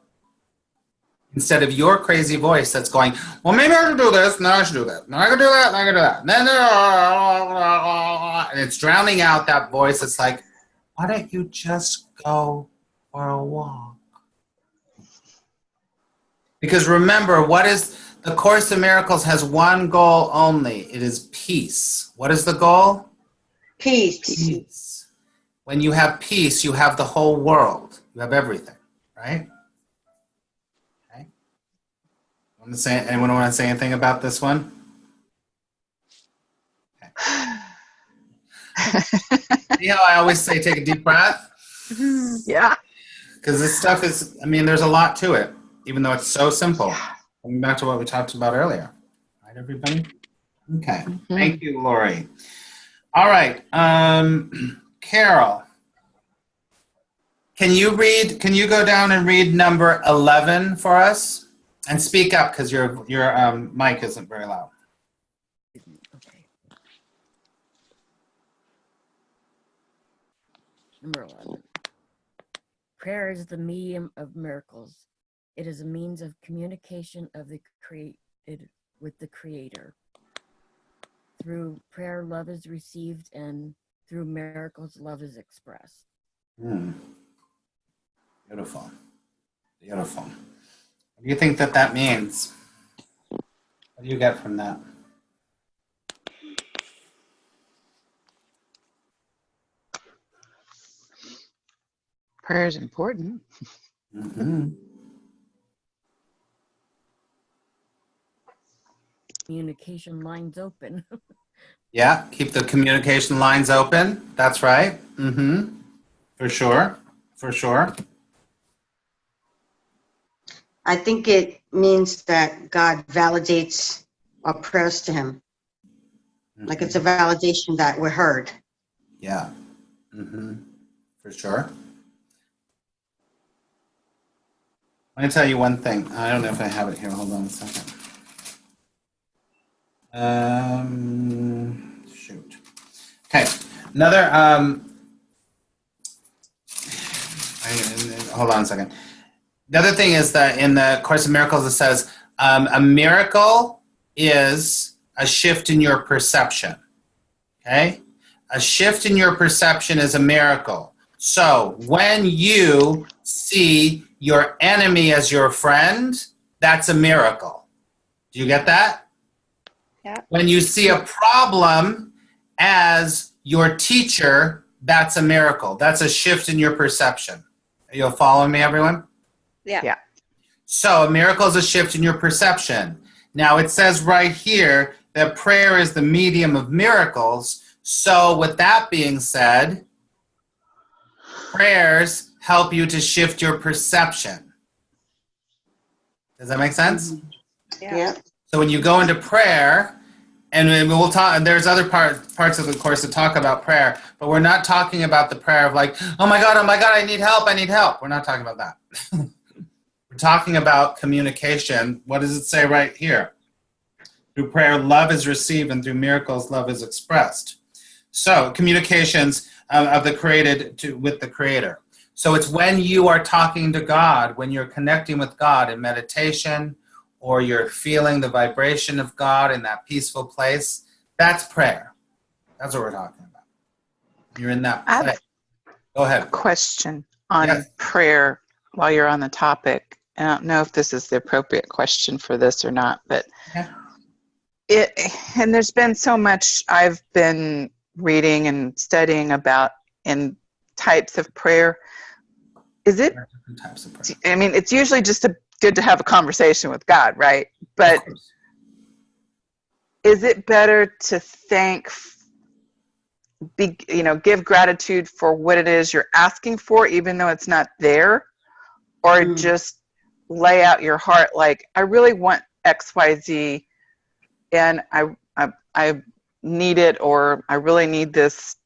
Instead of your crazy voice that's going, well, maybe I should do this, no, I should do that. No, I can do that, no, I can do that. And it's drowning out that voice that's like, why don't you just go for a walk? Because remember, the Course in Miracles has one goal only. It is peace. What is the goal? Peace. Peace. When you have peace, you have the whole world. You have everything, right? Okay. Anyone want to say anything about this one? Okay. See how I always say take a deep breath? Yeah. Because this stuff is, there's a lot to it, even though it's so simple. Coming back to what we talked about earlier. Right, everybody? Okay. Mm-hmm. Thank you, Lori. All right. Carol, can you go down and read number 11 for us? And speak up because your mic isn't very loud. Okay. Number 11. Prayer is the medium of miracles. It is a means of communication of the created with the Creator. Through prayer, love is received, and through miracles, love is expressed. Beautiful. Beautiful. What do you think that means? What do you get from that? Prayer is important. Mm-hmm. Communication lines open. Yeah, keep the communication lines open. That's right. Mm-hmm. For sure. For sure. I think it means that God validates our prayers to him. Mm-hmm. Like it's a validation that we're heard. Yeah. Mm-hmm. For sure. I'm going to tell you one thing. I don't know if I have it here. Hold on a second. Shoot. Okay. Another, hold on a second. The other thing is that in the Course in Miracles, it says a miracle is a shift in your perception. Okay? A shift in your perception is a miracle. So when you see your enemy as your friend, that's a miracle. Do you get that? Yeah. When you see a problem as your teacher, that's a miracle. That's a shift in your perception. Are you following me, everyone? Yeah. So a miracle is a shift in your perception. Now it says right here that prayer is the medium of miracles. So with that being said, prayers help you to shift your perception. Does that make sense? Yeah. So when you go into prayer, and we'll talk, and there's other parts of the Course that talk about prayer, but we're not talking about the prayer of like, oh my God, I need help. We're not talking about that. We're talking about communication. What does it say right here? Through prayer, love is received, and through miracles, love is expressed. So communications of the created with the Creator. So it's when you are talking to God, when you're connecting with God in meditation, or you're feeling the vibration of God in that peaceful place, that's prayer. That's what we're talking about. You're in that place. Go ahead. Question on Yes. prayer while you're on the topic. I don't know if this is the appropriate question for this or not, but and there's been so much I've been reading and studying about in types of prayer. Is it, Different types of prayer. I mean, it's usually just good to have a conversation with God, right? But Of course. is it better to give gratitude for what it is you're asking for, even though it's not there? Or just lay out your heart like, I really want X, Y, Z, and I need it, or I really need this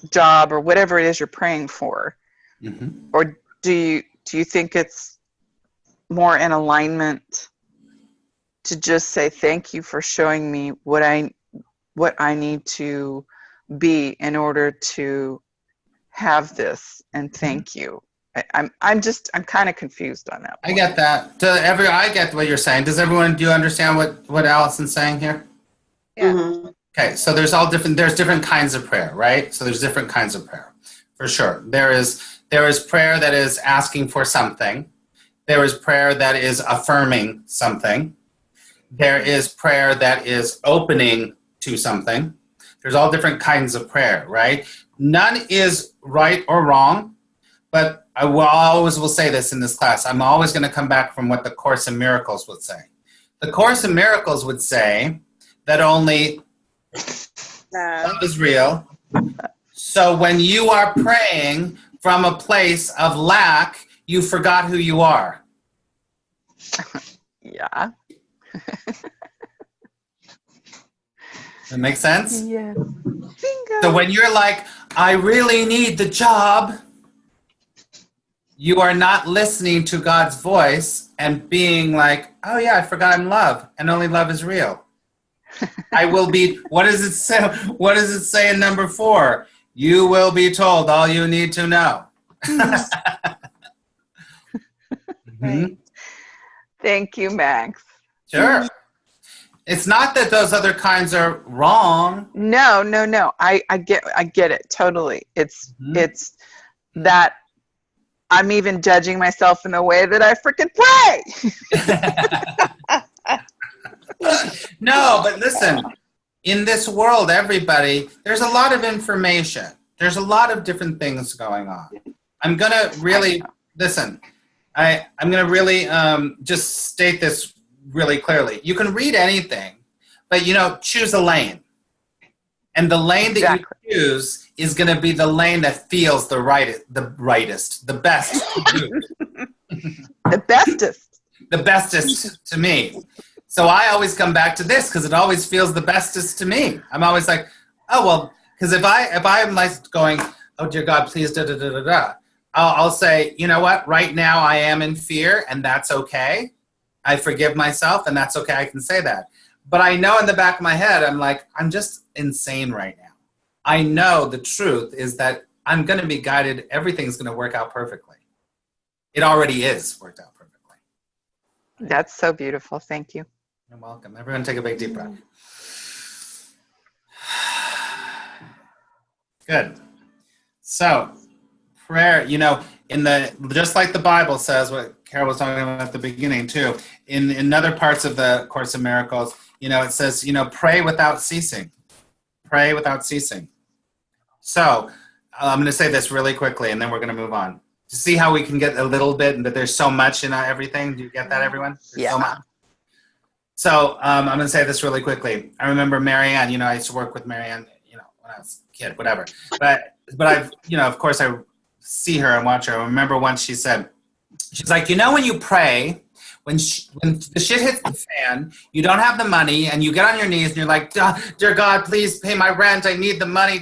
job, or whatever it is you're praying for? Mm-hmm. Or do you think it's more in alignment to just say thank you for showing me what I need to be in order to have this, and thank you? I'm kind of confused on that point. I get that. I get what you're saying. Do you understand what Allison's saying here? Yeah. Mhm. Okay, so there's different kinds of prayer, right? So there's different kinds of prayer, for sure. There is prayer that is asking for something. There is prayer that is affirming something. There is prayer that is opening to something. There's all different kinds of prayer, right? None is right or wrong, but I always will say this in this class. I'm always going to come back from what the Course in Miracles would say. The Course in Miracles would say that only love is real. So when you are praying from a place of lack, you forgot who you are. Yeah. That makes sense? Yeah. Bingo. So when you're like, I really need the job, you are not listening to God's voice and being like, oh yeah, I forgot I'm love, and only love is real. I will be, what does it say? What does it say in number 4? You will be told all you need to know. Right. Thank you, Max. Sure. It's not that those other kinds are wrong. No. I get it totally. It's that I'm even judging myself in the way that I freaking pray. No, but listen, in this world, everybody, there's a lot of information. There's a lot of different things going on. I'm going to really, listen, I'm going to really just state this really clearly. You can read anything, but, choose a lane. And the lane that you choose is going to be the lane that feels the rightest, the best to you. The bestest. The bestest to me. So I always come back to this because it always feels the bestest to me. I'm always like, oh, well, because if I'm like going, oh, dear God, please, da-da-da-da-da, I'll say, you know what? Right now I am in fear, and that's okay. I forgive myself, and that's okay. I can say that. But I know in the back of my head, I'm like, I'm just insane right now. I know the truth is that I'm going to be guided. Everything's going to work out perfectly. It already is worked out perfectly. That's so beautiful. Thank you. You're welcome. Everyone take a big deep breath. Good. So, prayer, just like the Bible says, what Carol was talking about at the beginning too, in other parts of the Course in Miracles, it says, pray without ceasing. Pray without ceasing. So, I'm going to say this really quickly, and then we're going to move on. To see how we can get a little bit, and that there's so much in everything. Do you get that, everyone? There's Yeah. so much. So I'm going to say this really quickly. I remember Marianne, I used to work with Marianne, when I was a kid, whatever. But I've, of course I see her and watch her. I remember once she's like, when you pray, when the shit hits the fan, you don't have the money, and you get on your knees and you're like, dear God, please pay my rent. I need the money,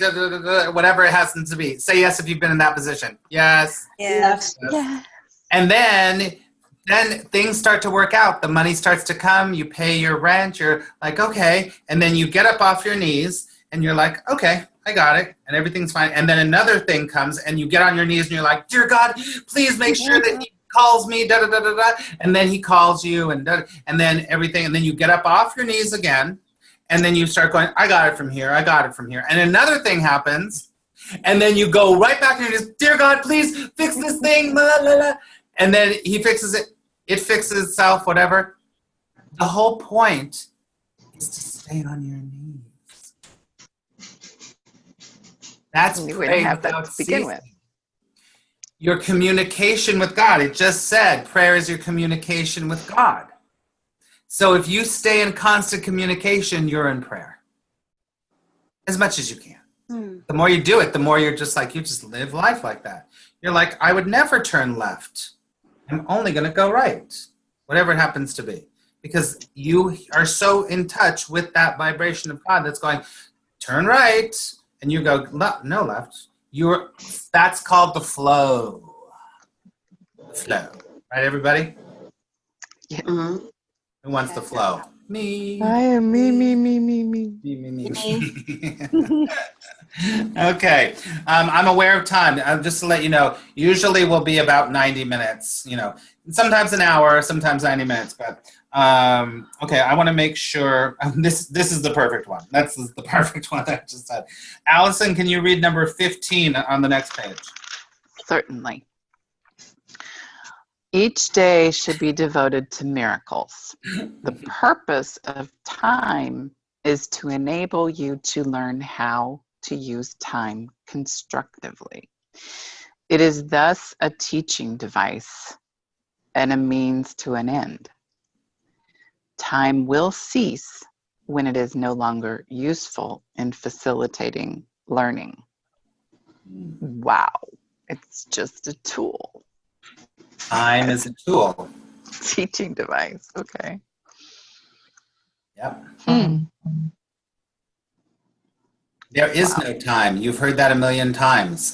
whatever it happens to be. Say yes if you've been in that position. Yes. Yes. Yeah. And then things start to work out. The money starts to come. You pay your rent. You're like, okay. And then you get up off your knees and you're like, okay, I got it. And everything's fine. And then another thing comes and you get on your knees and you're like, dear God, please make sure that he calls me, da-da-da-da-da. And then he calls you and then everything. And then you get up off your knees again. And then you start going, I got it from here. I got it from here. And another thing happens. And then you go right back and you just, dear God, please fix this thing. La, la, la. And then he fixes it. It fixes itself, whatever. The whole point is to stay on your knees. That's We wouldn't praying have that without to begin ceasing. with. Your communication with God. It just said prayer is your communication with God. So if you stay in constant communication, you're in prayer. As much as you can. The more you do it, the more you're just like, you just live life like that. You're like, I would never turn left. I'm only going to go right, whatever it happens to be. Because you are so in touch with that vibration of God that's going, turn right, and you go, no left. That's called the flow. The flow. Right, everybody? Yeah. Mhm. Who wants the flow? Me. I am me. Me. Okay. I'm aware of time. Just to let you know, usually will be about 90 minutes, sometimes an hour, sometimes 90 minutes. But okay, I want to make sure this is the perfect one. That's the perfect one I just said. Allison, can you read number 15 on the next page? Certainly. Each day should be devoted to miracles. The purpose of time is to enable you to learn how to use time constructively. It is thus a teaching device and a means to an end. Time will cease when it is no longer useful in facilitating learning. Wow, it's just a tool. Time is a tool. Teaching device, okay. Yep. There is no time. You've heard that a million times.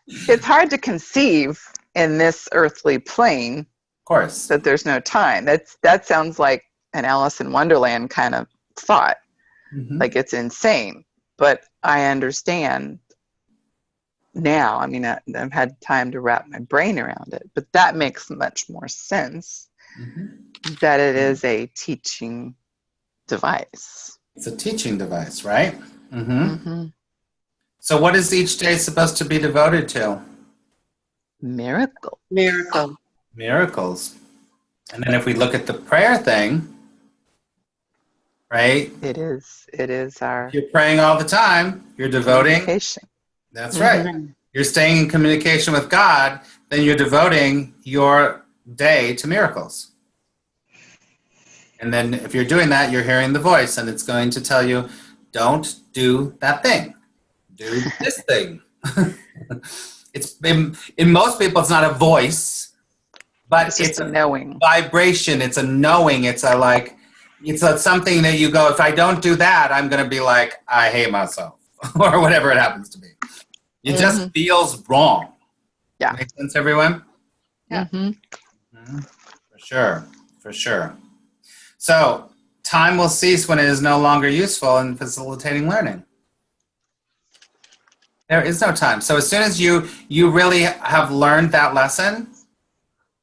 It's hard to conceive in this earthly plane Of course. that there's no time. That sounds like an Alice in Wonderland kind of thought. Mhm. Like it's insane. But I understand now. I mean, I've had time to wrap my brain around it, but that makes much more sense that it is a teaching device. It's a teaching device, right? So what is each day supposed to be devoted to? Miracle. Miracles. And then if we look at the prayer thing, right? It is our If you're praying all the time, you're devoting. communication. That's right. You're staying in communication with God, then you're devoting your day to miracles. And then if you're doing that, you're hearing the voice, and it's going to tell you, don't do that thing. Do this thing. It's in most people, it's not a voice, but It's just it's a knowing. vibration. It's a knowing. It's something that you go, if I don't do that, I'm going to be like, I hate myself or whatever it happens to be. It just feels wrong. Yeah. Make sense, everyone? Yeah. For sure. So time will cease when it is no longer useful in facilitating learning. There is no time. So as soon as you really have learned that lesson,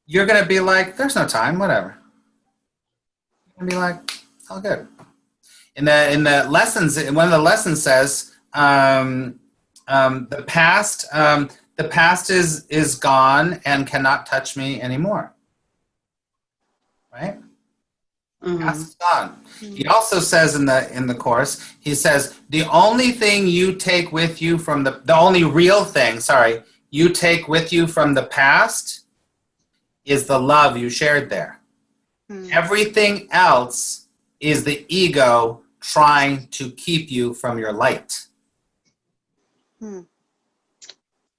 you're going to be like, there's no time, whatever. You're going to be like, it's all good. In the lessons, one of the lessons says, the past is gone and cannot touch me anymore. Right? Past is gone. He also says in the course, he says the only thing you take with you from the only real thing, you take with you from the past is the love you shared there. Everything else is the ego trying to keep you from your light.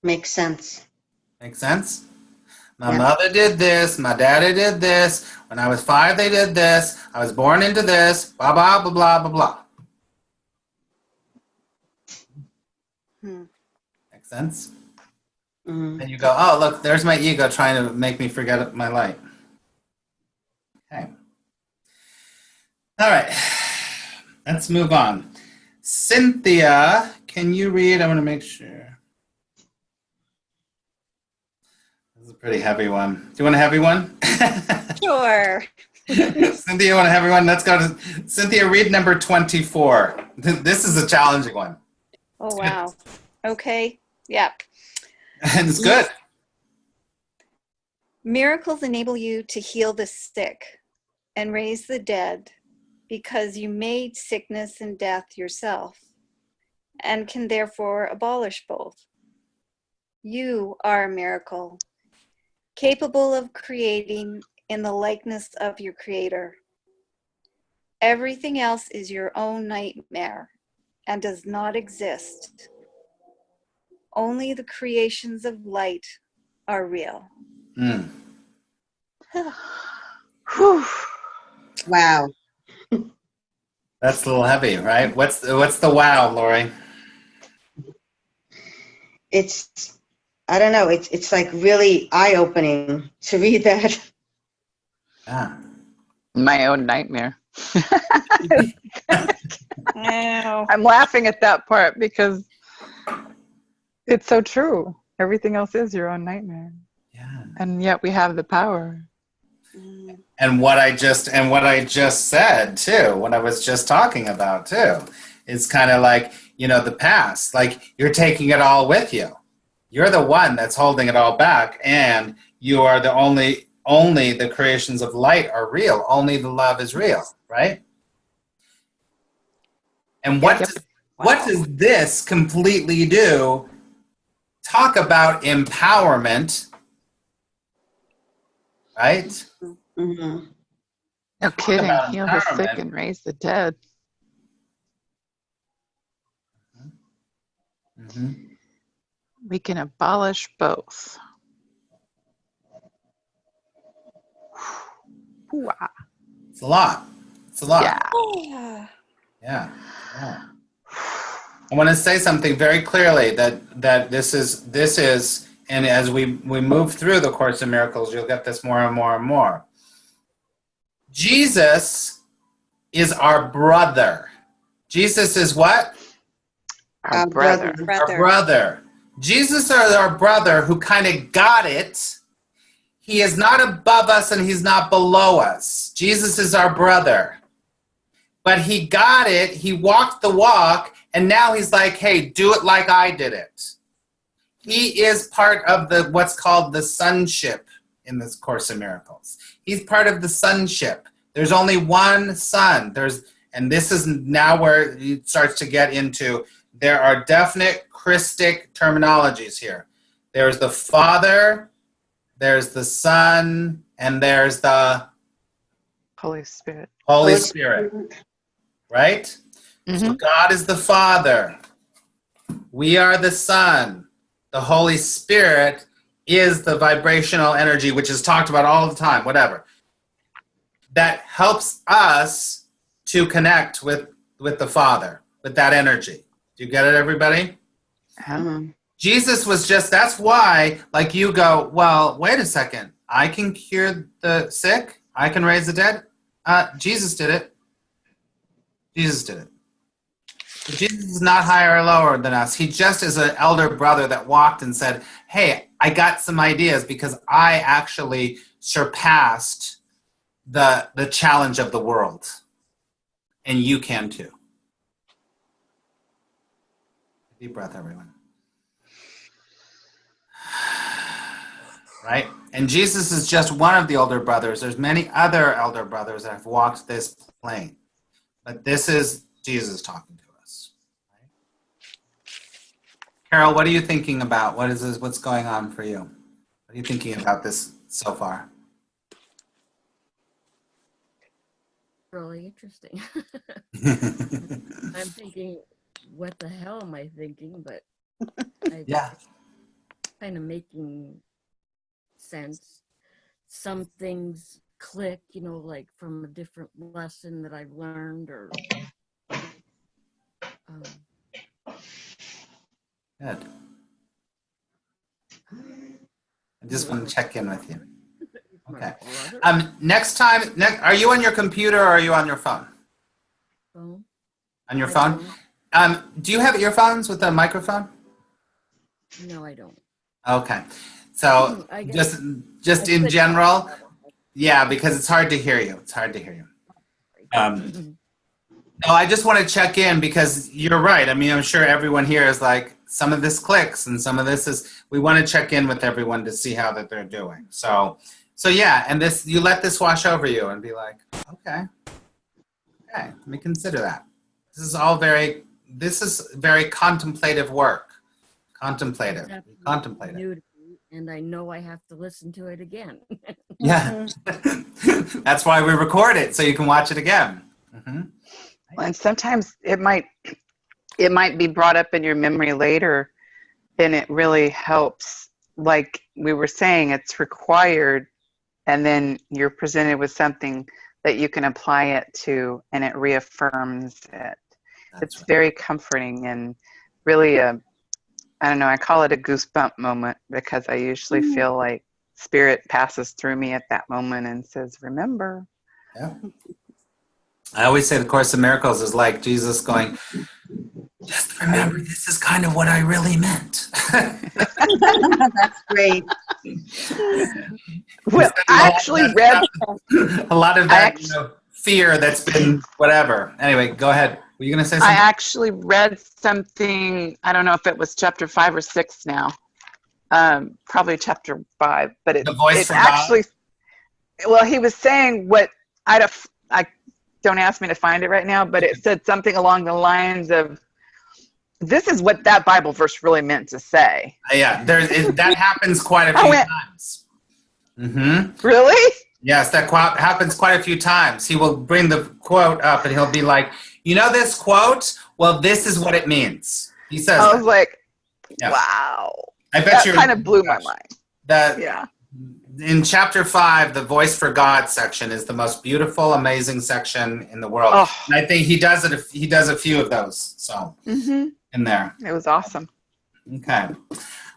Makes sense. Make sense? My mother did this. My daddy did this. When I was 5, they did this. I was born into this. Blah, blah, blah, blah, blah, blah. Make sense? And you go, oh, look, there's my ego trying to make me forget my light. Okay. All right. Let's move on. Cynthia, can you read? I want to make sure. This is a pretty heavy one. Do you want a heavy one? Sure. Cynthia, you want a heavy one? Let's go to Cynthia, read number 24. This is a challenging one. Oh, wow. Okay. Yeah. And it's good. Miracles enable you to heal the sick and raise the dead because you made sickness and death yourself and can therefore abolish both. You are a miracle, capable of creating in the likeness of your creator. Everything else is your own nightmare and does not exist. Only the creations of light are real. Mm. Whew. Wow. That's a little heavy, right? What's the wow, Lori? It's, I don't know, it's like really eye-opening to read that. Yeah. My own nightmare. Wow. I'm laughing at that part because it's so true. Everything else is your own nightmare. Yeah. And yet we have the power. And what I just said too, what I was just talking about too, is kind of like, the past, like you're taking it all with you. You're the one that's holding it all back, and you are the only the creations of light are real. Only the love is real, right? And what does this completely do? Talk about empowerment, right? Mm-hmm. No kidding. about Heal the sick empowerment. and raise the dead. Mm-hmm. We can abolish both. Wow. It's a lot. It's a lot. Yeah. Yeah. I want to say something very clearly that this is, and as we move through the Course in Miracles, you'll get this more and more and more. Jesus is our brother. Jesus is what? Our brother. Our brother. Jesus is our brother who kind of got it. He is not above us and he's not below us. Jesus is our brother. But he got it, he walked the walk, and now he's like, hey, do it like I did it. He is part of what's called the sonship in this Course in Miracles. He's part of the sonship. There's only one son. And this is now where it starts to get into, there are definite Christic terminologies here. There's the Father, there's the Son, and there's the Holy Spirit. Holy Spirit. Right? Mm-hmm. So God is the Father. We are the Son. The Holy Spirit is the vibrational energy, which is talked about all the time, whatever. That helps us to connect with the Father, with that energy. Do you get it, everybody? Mm-hmm. Jesus was that's why, like you go, well, wait a second. I can cure the sick. I can raise the dead. Jesus did it. Jesus did it. But Jesus is not higher or lower than us. He just is an elder brother that walked and said, hey, I got some ideas because I actually surpassed the challenge of the world. And you can too. Deep breath, everyone. Right? And Jesus is just one of the older brothers. There's many other elder brothers that have walked this plane. But this is Jesus talking to us. Right? Carol, what are you thinking about? What's going on for you? What are you thinking about this so far? Really interesting. I'm thinking, what the hell am I thinking? But Yeah. Kind of making sense. Some things click, like from a different lesson that I've learned, or Good. I just want to check in with you. Okay. Next time, are you on your computer or are you on your phone? Phone. On your phone? Do you have earphones with a microphone? No, I don't. Okay. So just in general, yeah, because it's hard to hear you. It's hard to hear you. No, I just want to check in because you're right. I mean, I'm sure everyone here is like, some of this clicks and some of this is, we want to check in with everyone to see how that they're doing. So yeah, and this, you let this wash over you and be like, okay, let me consider that. This is very contemplative work. Contemplative. Contemplative. New to me, and I know I have to listen to it again. Yeah. That's why we record it, so you can watch it again. Mm-hmm. And sometimes it might be brought up in your memory later, and it really helps. Like we were saying, it's required, and then you're presented with something that you can apply it to, and it reaffirms it. It's very comforting and really I don't know, I call it a goosebump moment because I usually feel like Spirit passes through me at that moment and says, remember. Yeah. I always say the Course in Miracles is like Jesus going, just remember, this is kind of what I really meant. That's great. Well, I actually read a lot of that fear that's been whatever. Anyway, go ahead. Were you going to say something? I actually read something, I don't know if it was chapter 5 or 6 now, probably chapter 5, but it actually, God? Well, he was saying what, I don't ask me to find it right now, but it said something along the lines of, this is what that Bible verse really meant to say. Yeah, that happens quite a few times. Mm-hmm. Really? Yes, that happens quite a few times. He will bring the quote up and he'll be like, you know this quote? Well, this is what it means. He says I was like, wow. I bet that kind of blew my mind. In chapter 5, the Voice for God section is the most beautiful, amazing section in the world. Oh. And I think he does a few of those. So in there. It was awesome. Okay.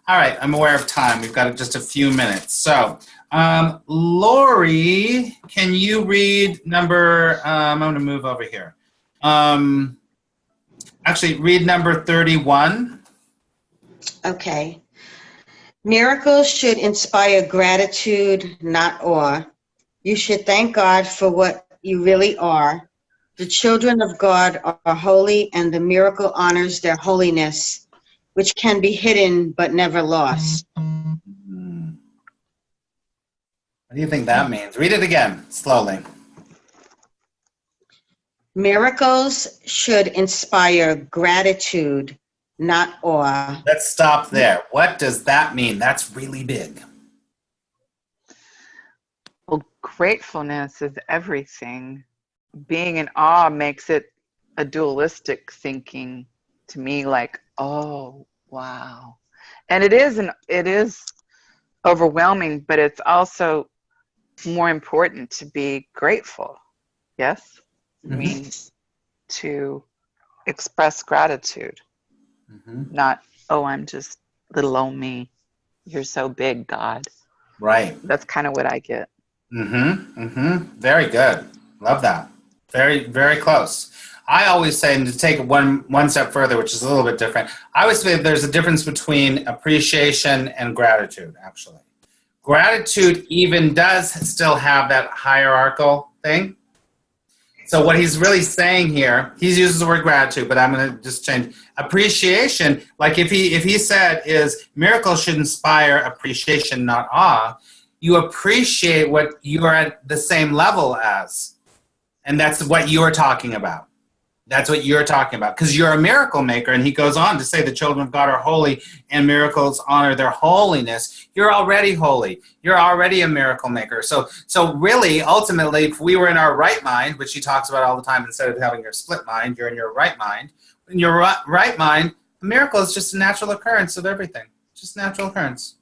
All right. I'm aware of time. We've got just a few minutes. So Lori, can you read number, I'm going to move over here. Actually, read number 31. Okay. Miracles should inspire gratitude, not awe. You should thank God for what you really are. The children of God are holy, and the miracle honors their holiness, which can be hidden but never lost. What do you think that means? Read it again, slowly. Miracles should inspire gratitude, not awe. Let's stop there. What does that mean? That's really big. Well, gratefulness is everything. Being in awe makes it a dualistic thinking to me, like, oh, wow. And it is overwhelming, but it's also more important to be grateful. Yes? I mean, to express gratitude. Not, oh, I'm just little old me. You're so big, God. Right. That's kind of what I get. Very good. Love that. Very, very close. I always say, and to take it one step further, which is a little bit different, I always say there's a difference between appreciation and gratitude, actually. Gratitude even does still have that hierarchical thing. So what he's really saying here, he uses the word gratitude, but I'm going to just change appreciation. Like if he said is miracles should inspire appreciation, not awe. You appreciate what you are at the same level as, and that's what you're talking about. That's what you're talking about because you're a miracle maker. And he goes on to say the children of God are holy and miracles honor their holiness. You're already holy. You're already a miracle maker. So really, ultimately, if we were in our right mind, which he talks about all the time, instead of having your split mind, you're in your right mind. In your right mind, a miracle is just a natural occurrence of everything. Just natural occurrence.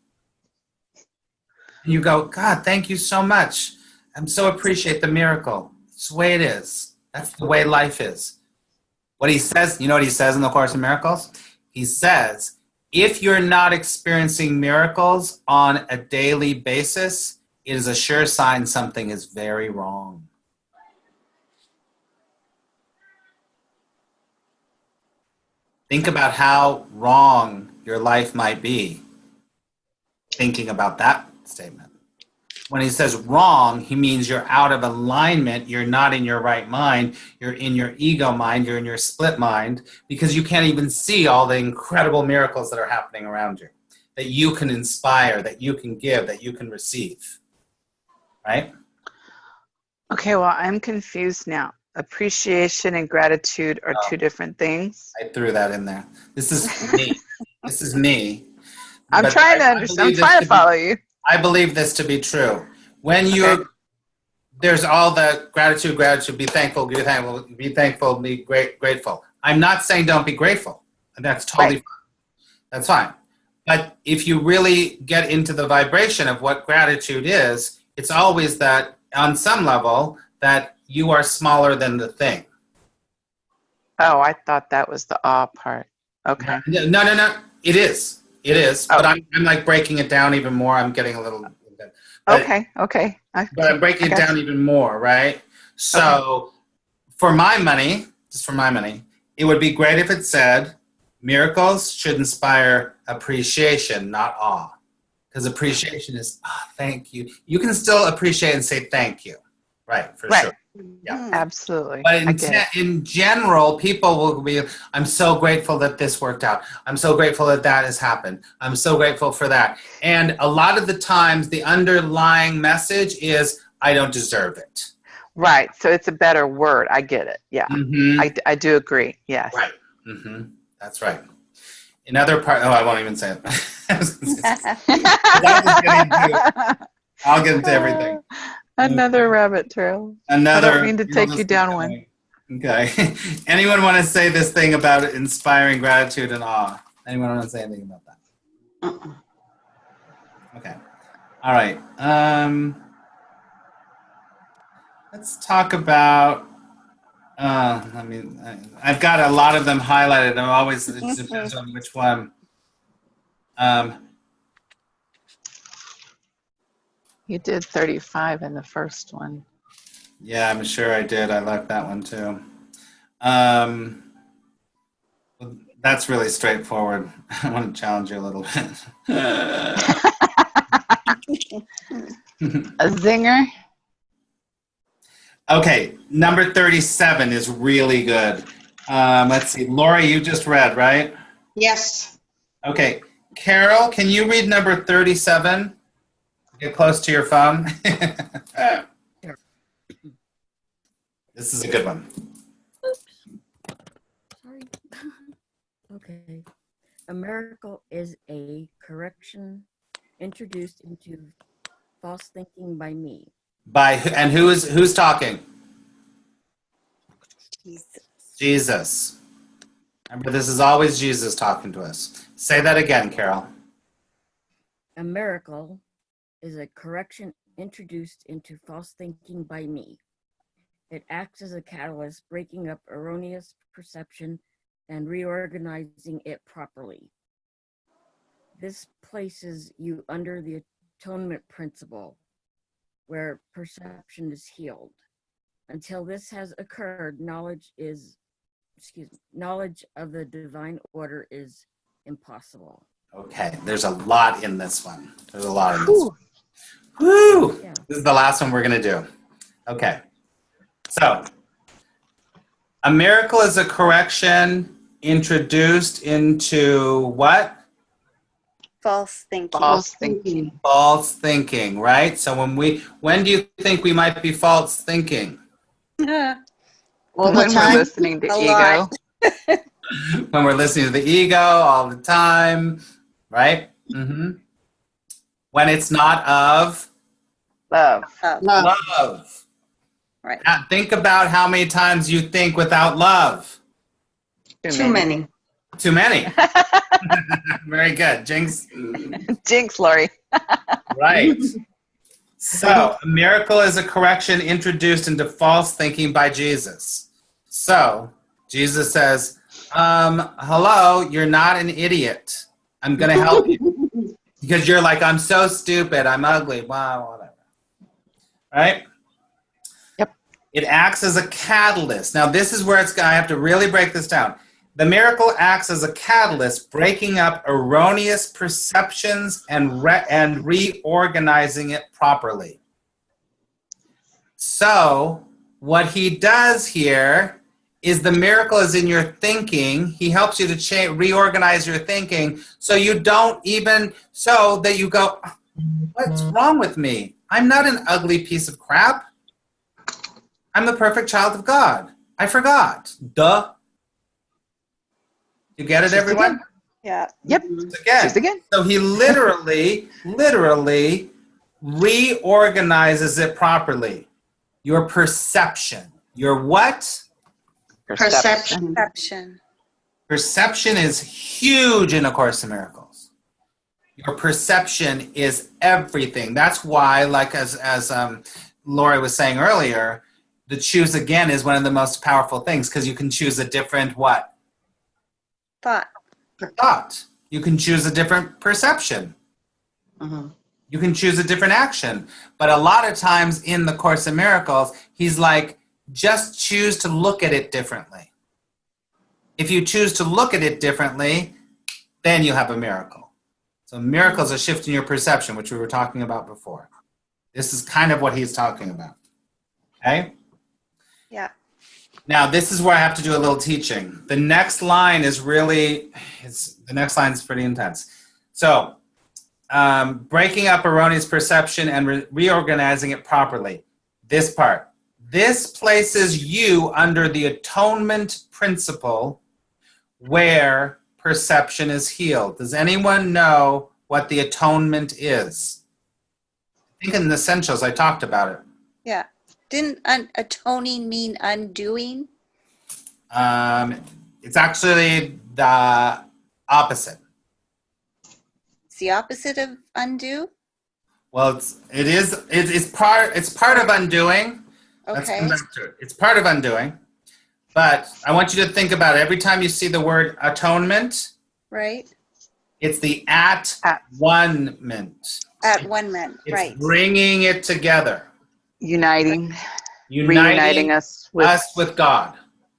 And you go, God, thank you so much. I so appreciate the miracle. It's the way it is. That's the way life is. What he says, you know what he says in the Course in Miracles? He says, if you're not experiencing miracles on a daily basis, it is a sure sign something is very wrong. Think about how wrong your life might be thinking about that statement. When he says wrong, he means you're out of alignment. You're not in your right mind. You're in your ego mind. You're in your split mind because you can't even see all the incredible miracles that are happening around you, that you can inspire, that you can give, that you can receive. Right? Okay, well, I'm confused now. Appreciation and gratitude are two different things. I threw that in there. This is me. This is me. I'm But trying to understand. I'm trying to follow you. I believe this to be true. When you, there's all the gratitude, be thankful, be grateful. I'm not saying don't be grateful. That's totally fine. That's fine. But if you really get into the vibration of what gratitude is, it's always that on some level that you are smaller than the thing. Oh, I thought that was the awe part. Okay. No. It is. It is, but I'm like breaking it down even more. I'm getting a little bit. Okay. But I'm breaking it down even more, right? So for my money, just for my money, it would be great if it said, miracles should inspire appreciation, not awe. Because appreciation is, thank you. You can still appreciate and say thank you. Right, for sure. Yeah, absolutely. But in general, people will be, I'm so grateful that this worked out. I'm so grateful that that has happened. I'm so grateful for that. And a lot of the times, the underlying message is, I don't deserve it. Right. So it's a better word. I get it. Yeah. Mm-hmm. I do agree. Yes. Right. Mm-hmm. That's right. Another part, I won't even say it. I'll get into everything. Another rabbit trail. I don't mean to take you down one. Okay. Anyone want to say this thing about inspiring gratitude and awe? Anyone want to say anything about that? Okay. All right. Let's talk about. I've got a lot of them highlighted. It depends on which one. You did 35 in the first one. Yeah, I'm sure I did. I like that one too. That's really straightforward. I want to challenge you a little bit. A zinger. Okay, number 37 is really good. Let's see. Lori, you just read, right? Yes. Okay. Carol, can you read number 37? Get close to your phone. This is a good one. Oops. Sorry. Okay. A miracle is a correction introduced into false thinking by me. And who's talking? Jesus. Remember, this is always Jesus talking to us. Say that again, Carol. A miracle is a correction introduced into false thinking by me. It acts as a catalyst, breaking up erroneous perception and reorganizing it properly. This places you under the atonement principle, where perception is healed. Until this has occurred, knowledge of the divine order is impossible. Okay, there's a lot in this one. There's a lot in this one. Woo! Yeah. This is the last one we're going to do. Okay. So, a miracle is a correction introduced into what? False thinking. False thinking. False thinking, right? So when do you think we might be false thinking? Well, when we're listening to ego. When we're listening to the ego all the time, right? Mm-hmm. When it's not of love. Love. Right. Now, think about how many times you think without love. Too many. Too many. Very good. Jinx. Jinx, Lori. Right. So, a miracle is a correction introduced into false thinking by Jesus. So, Jesus says, hello, you're not an idiot. I'm going to help you. Because you're like, I'm so stupid, I'm ugly, wow, whatever. Right? Yep. It acts as a catalyst. Now, this is where I have to really break this down. The miracle acts as a catalyst, breaking up erroneous perceptions and reorganizing it properly. So what he does here is the miracle is in your thinking. He helps you to reorganize your thinking so you don't even, so that you go, what's wrong with me? I'm not an ugly piece of crap. I'm the perfect child of God. I forgot. Duh. You get it, Just everyone? again. Yeah. Yep. Again. Just again. So he literally reorganizes it properly. Your perception. Your what? Perception. Perception. Perception is huge in A Course in Miracles. Your perception is everything. That's why, like as Lori was saying earlier, the choose again is one of the most powerful things because you can choose a different what? Thought. You can choose a different perception. Mhm. You can choose a different action. But a lot of times in the Course in Miracles, he's like, just choose to look at it differently. If you choose to look at it differently, then you have a miracle. So miracles are shifting your perception, which we were talking about before. This is kind of what he's talking about. Okay? Yeah. Now, this is where I have to do a little teaching. The next line is really, the next line is pretty intense. So, breaking up erroneous perception and reorganizing it properly. This part. This places you under the atonement principle where perception is healed. Does anyone know what the atonement is? I think in the Essentials I talked about it. Yeah. Didn't atoning mean undoing? It's actually the opposite. It's the opposite of undo? Well, it's part of undoing. Let's Okay. come back to it. It's part of undoing. But I want you to think about it. Every time you see the word atonement, Right. it's the at one-ment. At one man. It's Right. bringing it together. Uniting Uniting us with God.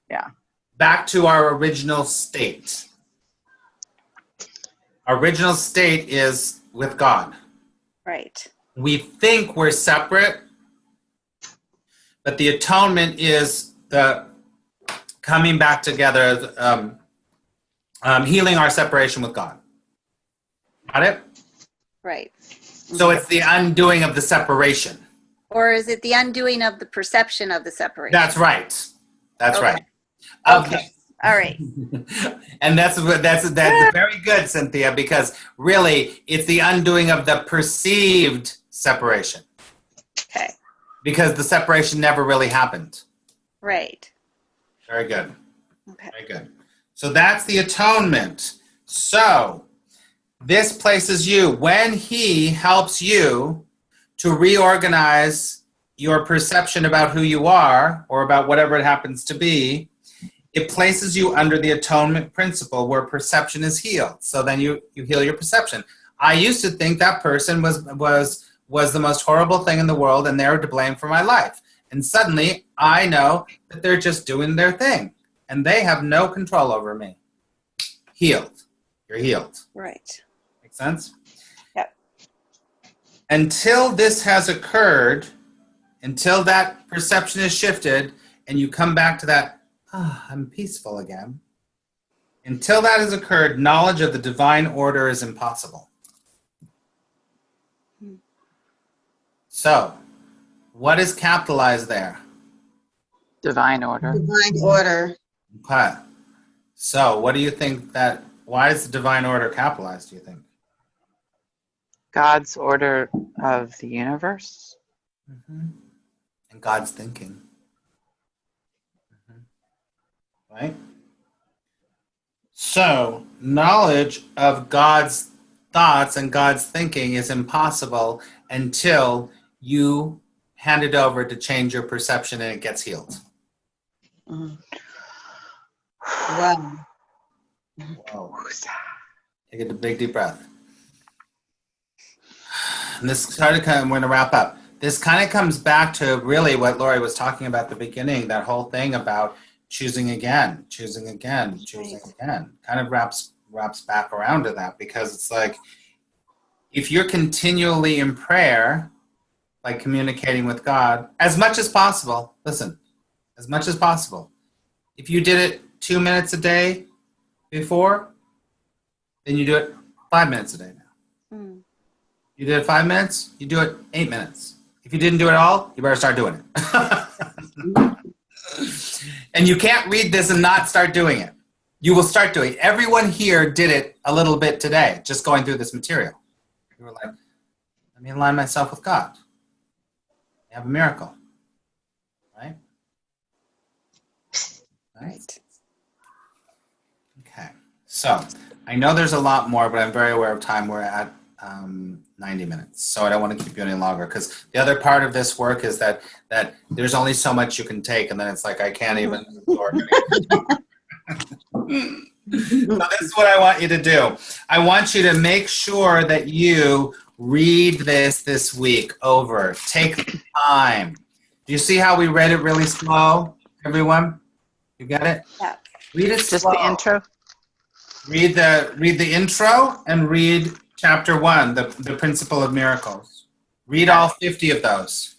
Yeah. Back to our original state. Our original state is with God. Right. We think we're separate, but the atonement is the coming back together, healing our separation with God. Got it? Right. So it's the undoing of the separation. Or is it the undoing of the perception of the separation? That's right. That's Okay. right. Okay. All right. And that's very good, Cynthia, because really it's the undoing of the perceived separation. Okay. Because the separation never really happened. Right. Very good. Okay. Very good. So that's the atonement. So this places you, when he helps you to reorganize your perception about who you are or about whatever it happens to be, it places you under the atonement principle where perception is healed. So then you heal your perception. I used to think that person was the most horrible thing in the world and they're to blame for my life. And suddenly I know that they're just doing their thing and they have no control over me. Healed. You're healed. Right. Make sense? Yep. Until this has occurred, until that perception is shifted and you come back to that, I'm peaceful again. Until that has occurred, knowledge of the divine order is impossible. So, what is capitalized there? divine order. Divine order. Okay. So, what do you think why is the divine order capitalized, do you think? God's order of the universe. Mm-hmm. And God's thinking. Mm-hmm. Right? So, knowledge of God's thoughts and God's thinking is impossible until you hand it over to change your perception and it gets healed. Mhm. Wow. Whoa. Take a big deep breath. And this kind of, we're going to wrap up. This kind of comes back to really what Lori was talking about at the beginning, that whole thing about choosing again, choosing again, choosing again. Kind of wraps back around to that, because it's like, if you're continually in prayer like communicating with God as much as possible. Listen, as much as possible. If you did it 2 minutes a day before, then you do it 5 minutes a day now. Mm. You did it 5 minutes, you do it 8 minutes. If you didn't do it all, you better start doing it. And you can't read this and not start doing it. You will start doing it. Everyone here did it a little bit today, just going through this material. You were like, let me align myself with God. I have a miracle. Right? Right. Okay. So I know there's a lot more, but I'm very aware of time. We're at 90 minutes. So I don't want to keep you any longer, because the other part of this work is that there's only so much you can take, and then it's like I can't even absorb it. So this is what I want you to do. I want you to make sure that you read this week over. Take time. Do you see how we read it really slow, everyone? You get it? Yeah. Read it Just slow. the intro? Read the intro and read chapter 1, the principle of miracles. Read all 50 of those.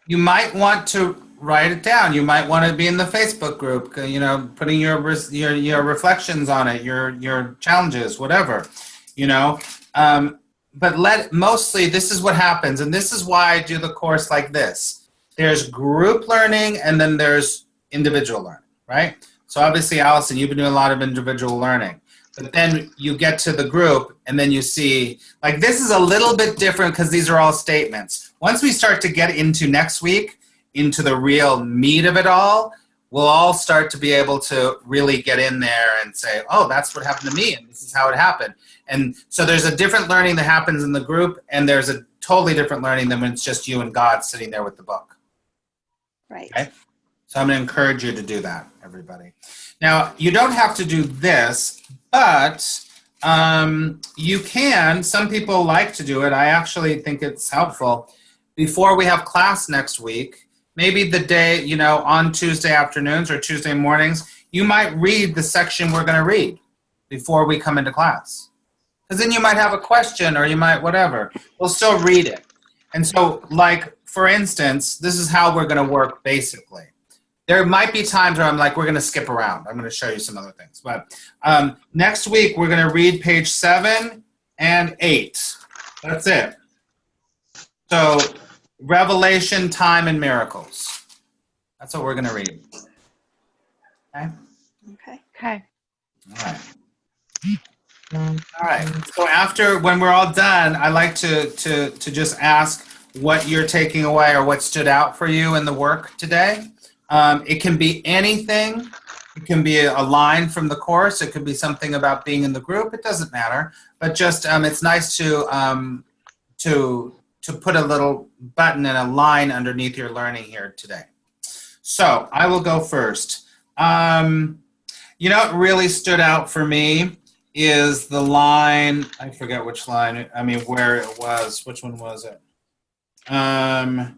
You might want to write it down. You might want to be in the Facebook group, you know, putting your reflections on it, your challenges, whatever, you know. But mostly this is what happens, and this is why I do the course like this. There's group learning, and then there's individual learning, right? So obviously, Allison, you've been doing a lot of individual learning. But then you get to the group, and then you see, like, this is a little bit different because these are all statements. Once we start to get into next week, into the real meat of it all, we'll all start to be able to really get in there and say, oh, that's what happened to me, and this is how it happened. And so there's a different learning that happens in the group, and there's a totally different learning than when it's just you and God sitting there with the book. Right. Okay? So I'm going to encourage you to do that, everybody. Now, you don't have to do this, but you can. Some people like to do it. I actually think it's helpful. Before we have class next week, maybe the day, you know, on Tuesday afternoons or Tuesday mornings, you might read the section we're going to read before we come into class. Because then you might have a question, or you might whatever. We'll still read it. And so, like, for instance, this is how we're going to work basically. There might be times where I'm like, we're going to skip around. I'm going to show you some other things. But next week, we're going to read page 7 and 8. That's it. So, Revelation, Time, and Miracles. That's what we're going to read. Okay? Okay. Okay. All right. All right. So when we're all done, I like to just ask what you're taking away or what stood out for you in the work today. It can be anything. It can be a line from the course. It could be something about being in the group. It doesn't matter. But just it's nice to put a little button and a line underneath your learning here today. So I will go first. You know what really stood out for me is the line, I forget which line, I mean where it was. Which one was it? I'm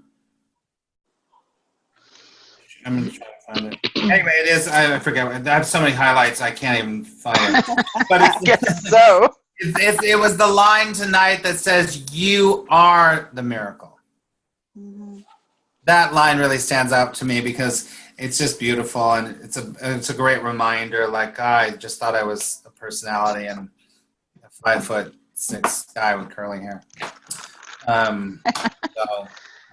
going to try to find it. Anyway, it is, I forget. I have so many highlights, I can't even find it. But I guess so. It was the line tonight that says, you are the miracle. Mm-hmm. That line really stands out to me because it's just beautiful, and it's a great reminder. Like, I just thought I was a personality and a 5'6" guy with curly hair. So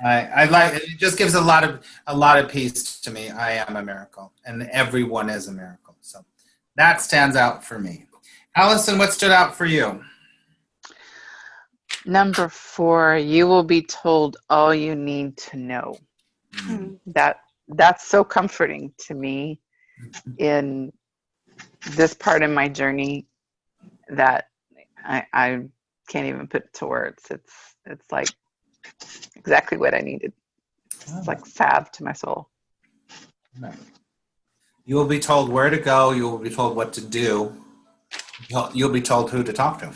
I like it. Just gives a lot of peace to me. I am a miracle, and everyone is a miracle. So that stands out for me. Allison, what stood out for you? Number 4, you will be told all you need to know. Mm-hmm. That's so comforting to me in this part of my journey that I can't even put to words. It's like exactly what I needed. It's like salve to my soul. You will be told where to go. You will be told what to do. You'll be told who to talk to.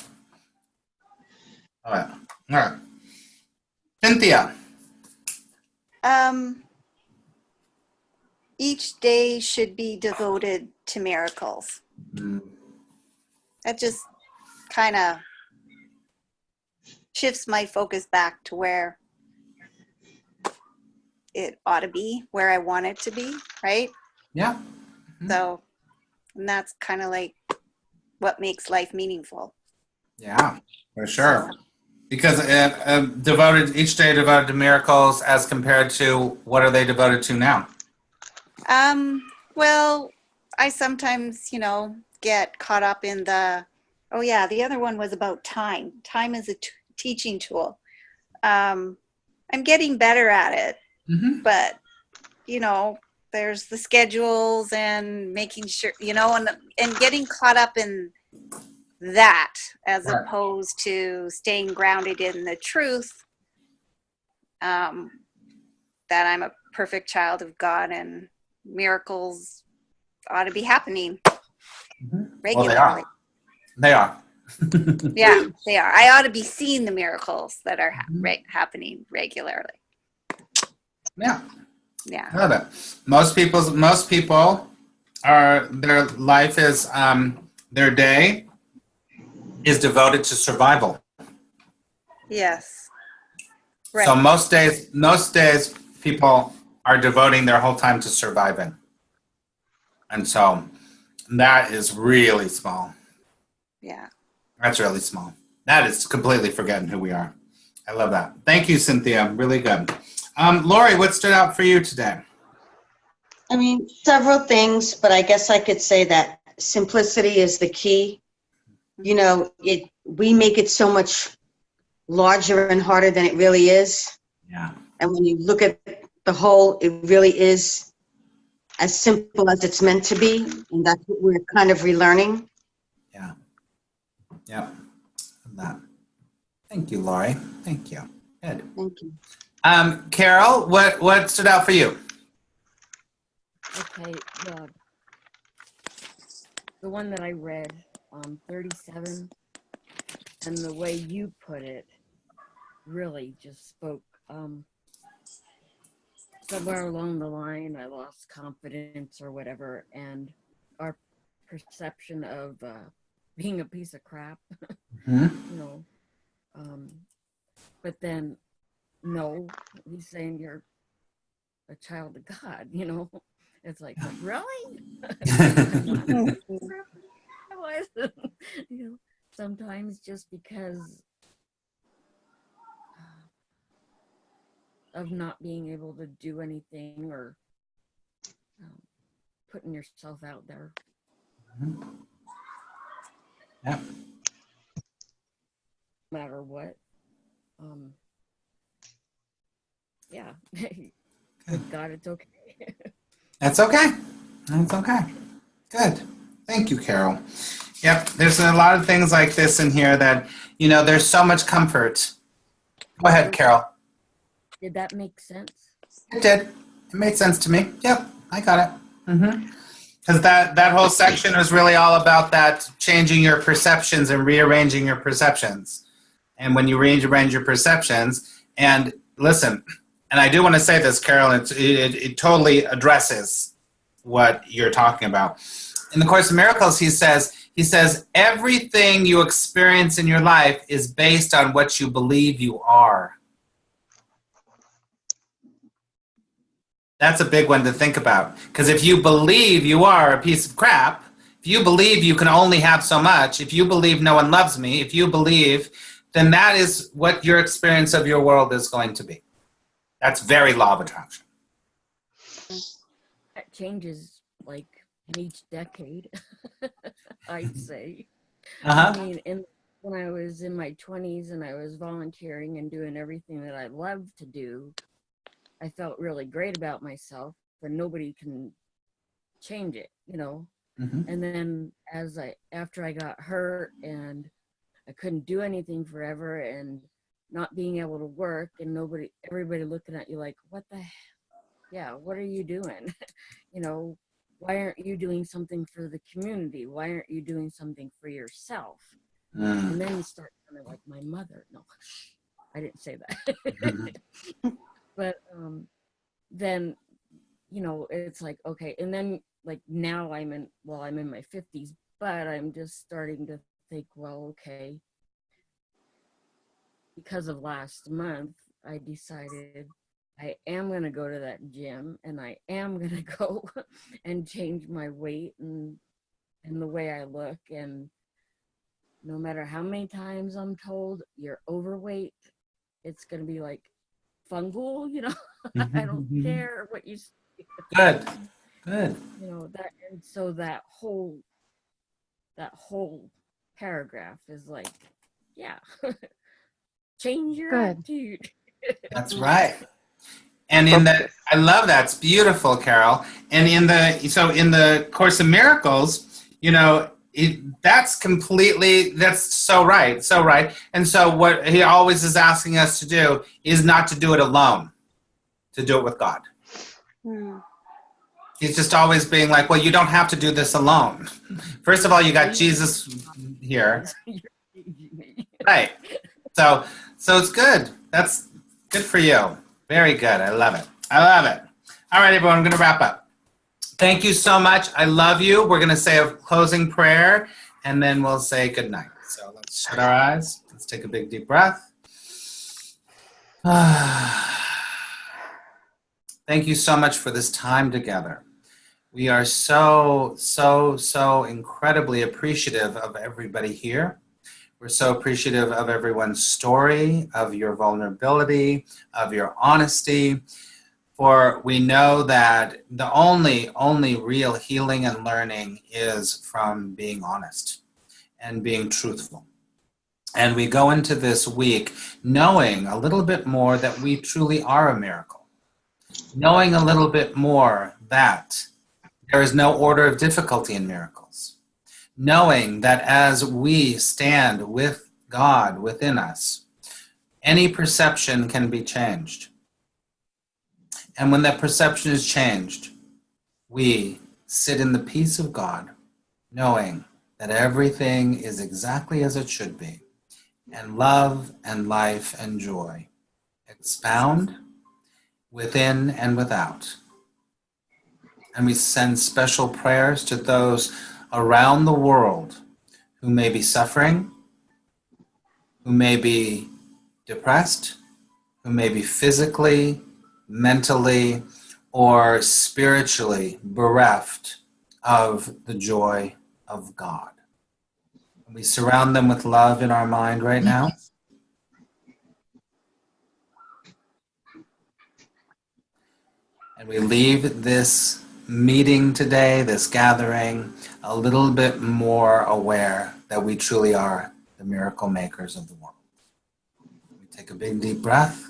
All right. Cynthia. Each day should be devoted to miracles. Mm. That just kind of shifts my focus back to where it ought to be, where I want it to be, right? Yeah. So, and that's kind of like what makes life meaningful. Yeah, for sure. Because devoted each day devoted to miracles as compared to what are they devoted to now? Well, I sometimes, get caught up in oh yeah, the other one was about time. Time is a teaching tool. I'm getting better at it, Mm-hmm. but, there's the schedules and making sure, and getting caught up in that as Right. opposed to staying grounded in the truth, that I'm a perfect child of God and miracles ought to be happening regularly. Well, they are. Yeah, they are. I ought to be seeing the miracles that are happening regularly. Yeah. Yeah. I love it. Most people are, their life is, their day is devoted to survival. Yes. Right. So most days people are devoting their whole time to surviving. And so that is really small. Yeah. That's really small. That is completely forgetting who we are. I love that. Thank you, Cynthia. Really good. Lori, what stood out for you today? I mean, several things, but I guess I could say that simplicity is the key. We make it so much larger and harder than it really is. Yeah. And when you look at the whole, it really is as simple as it's meant to be. And that's what we're kind of relearning. Yeah. Yeah. Love that. Thank you, Lori. Thank you. Good. Thank you. Carol, what stood out for you? Okay, the one that I read, 37, and the way you put it really just spoke. Somewhere along the line, I lost confidence or whatever, and our perception of being a piece of crap, Mm-hmm. But then, no, he's saying you're a child of God, It's like, really? I was, sometimes just because of not being able to do anything or putting yourself out there. Yeah. No matter what. Yeah. With God, it's okay. That's okay. That's okay. Good. Thank you, Carol. Yep. There's a lot of things like this in here that, there's so much comfort. Go ahead, Carol. Did that make sense? It did. It made sense to me. Yep. I got it. Mm-hmm. Because that whole section was really all about that changing your perceptions and rearranging your perceptions. And when you rearrange your perceptions, and listen, and I do want to say this, Carol, it totally addresses what you're talking about. In the Course in Miracles, he says, everything you experience in your life is based on what you believe you are. That's a big one to think about. Because if you believe you are a piece of crap, if you believe you can only have so much, if you believe no one loves me, if you believe, then that is what your experience of your world is going to be. That's very law of attraction. That changes like in each decade, I'd say. Uh-huh. I mean, when I was in my 20s and I was volunteering and doing everything that I loved to do, I felt really great about myself, but nobody can change it, Mm-hmm. And then after I got hurt and I couldn't do anything forever and not being able to work and everybody looking at you like, what the hell? Yeah, what are you doing? Why aren't you doing something for the community? Why aren't you doing something for yourself? Mm. And then you start kind of like my mother. No, I didn't say that. Mm-hmm. But then, it's like, okay. And then like now I'm in my 50s, but I'm just starting to think, well, okay, because of last month, I decided I am going to go to that gym, and I am going to go and change my weight and the way I look. And no matter how many times I'm told you're overweight, it's going to be like fungal, you know. I don't care what you say. Good. Good. You know that, and so that whole paragraph is like, yeah, change your Good. attitude. That's right. And in the, I love that. It's beautiful, Carol. And in the Course in Miracles, you know, that's so right, so right. And so what he always is asking us to do is not to do it alone, to do it with God. Mm. He's just always being like, well, you don't have to do this alone. First of all, you got Jesus here. Right. So it's good. That's good for you. Very good. I love it. I love it. All right, everyone, I'm going to wrap up. Thank you so much. I love you. We're going to say a closing prayer, and then we'll say good night. So let's shut our eyes. Let's take a big, deep breath. Thank you so much for this time together. We are so incredibly appreciative of everybody here. We're so appreciative of everyone's story, of your vulnerability, of your honesty. For we know that the only real healing and learning is from being honest and being truthful. And we go into this week knowing a little bit more that we truly are a miracle. Knowing a little bit more that there is no order of difficulty in miracles. Knowing that as we stand with God within us, any perception can be changed. And when that perception is changed, we sit in the peace of God, knowing that everything is exactly as it should be, and love and life and joy expound within and without. And we send special prayers to those around the world who may be suffering, who may be depressed, who may be physically, mentally, or spiritually bereft of the joy of God. We surround them with love in our mind right now. And we leave this meeting today, this gathering, a little bit more aware that we truly are the miracle makers of the world. We take a big deep breath.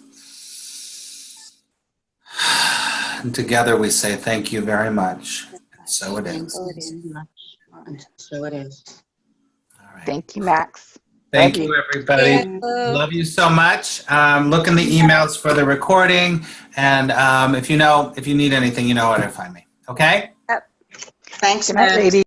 And together we say thank you very much. And so it is. So it is. All right. Thank you, Max. Thank Love you, everybody. Yeah. Love you so much. Look in the emails for the recording. And if you need anything, you know where to find me. Okay? Thanks, Good night, Matt. ladies.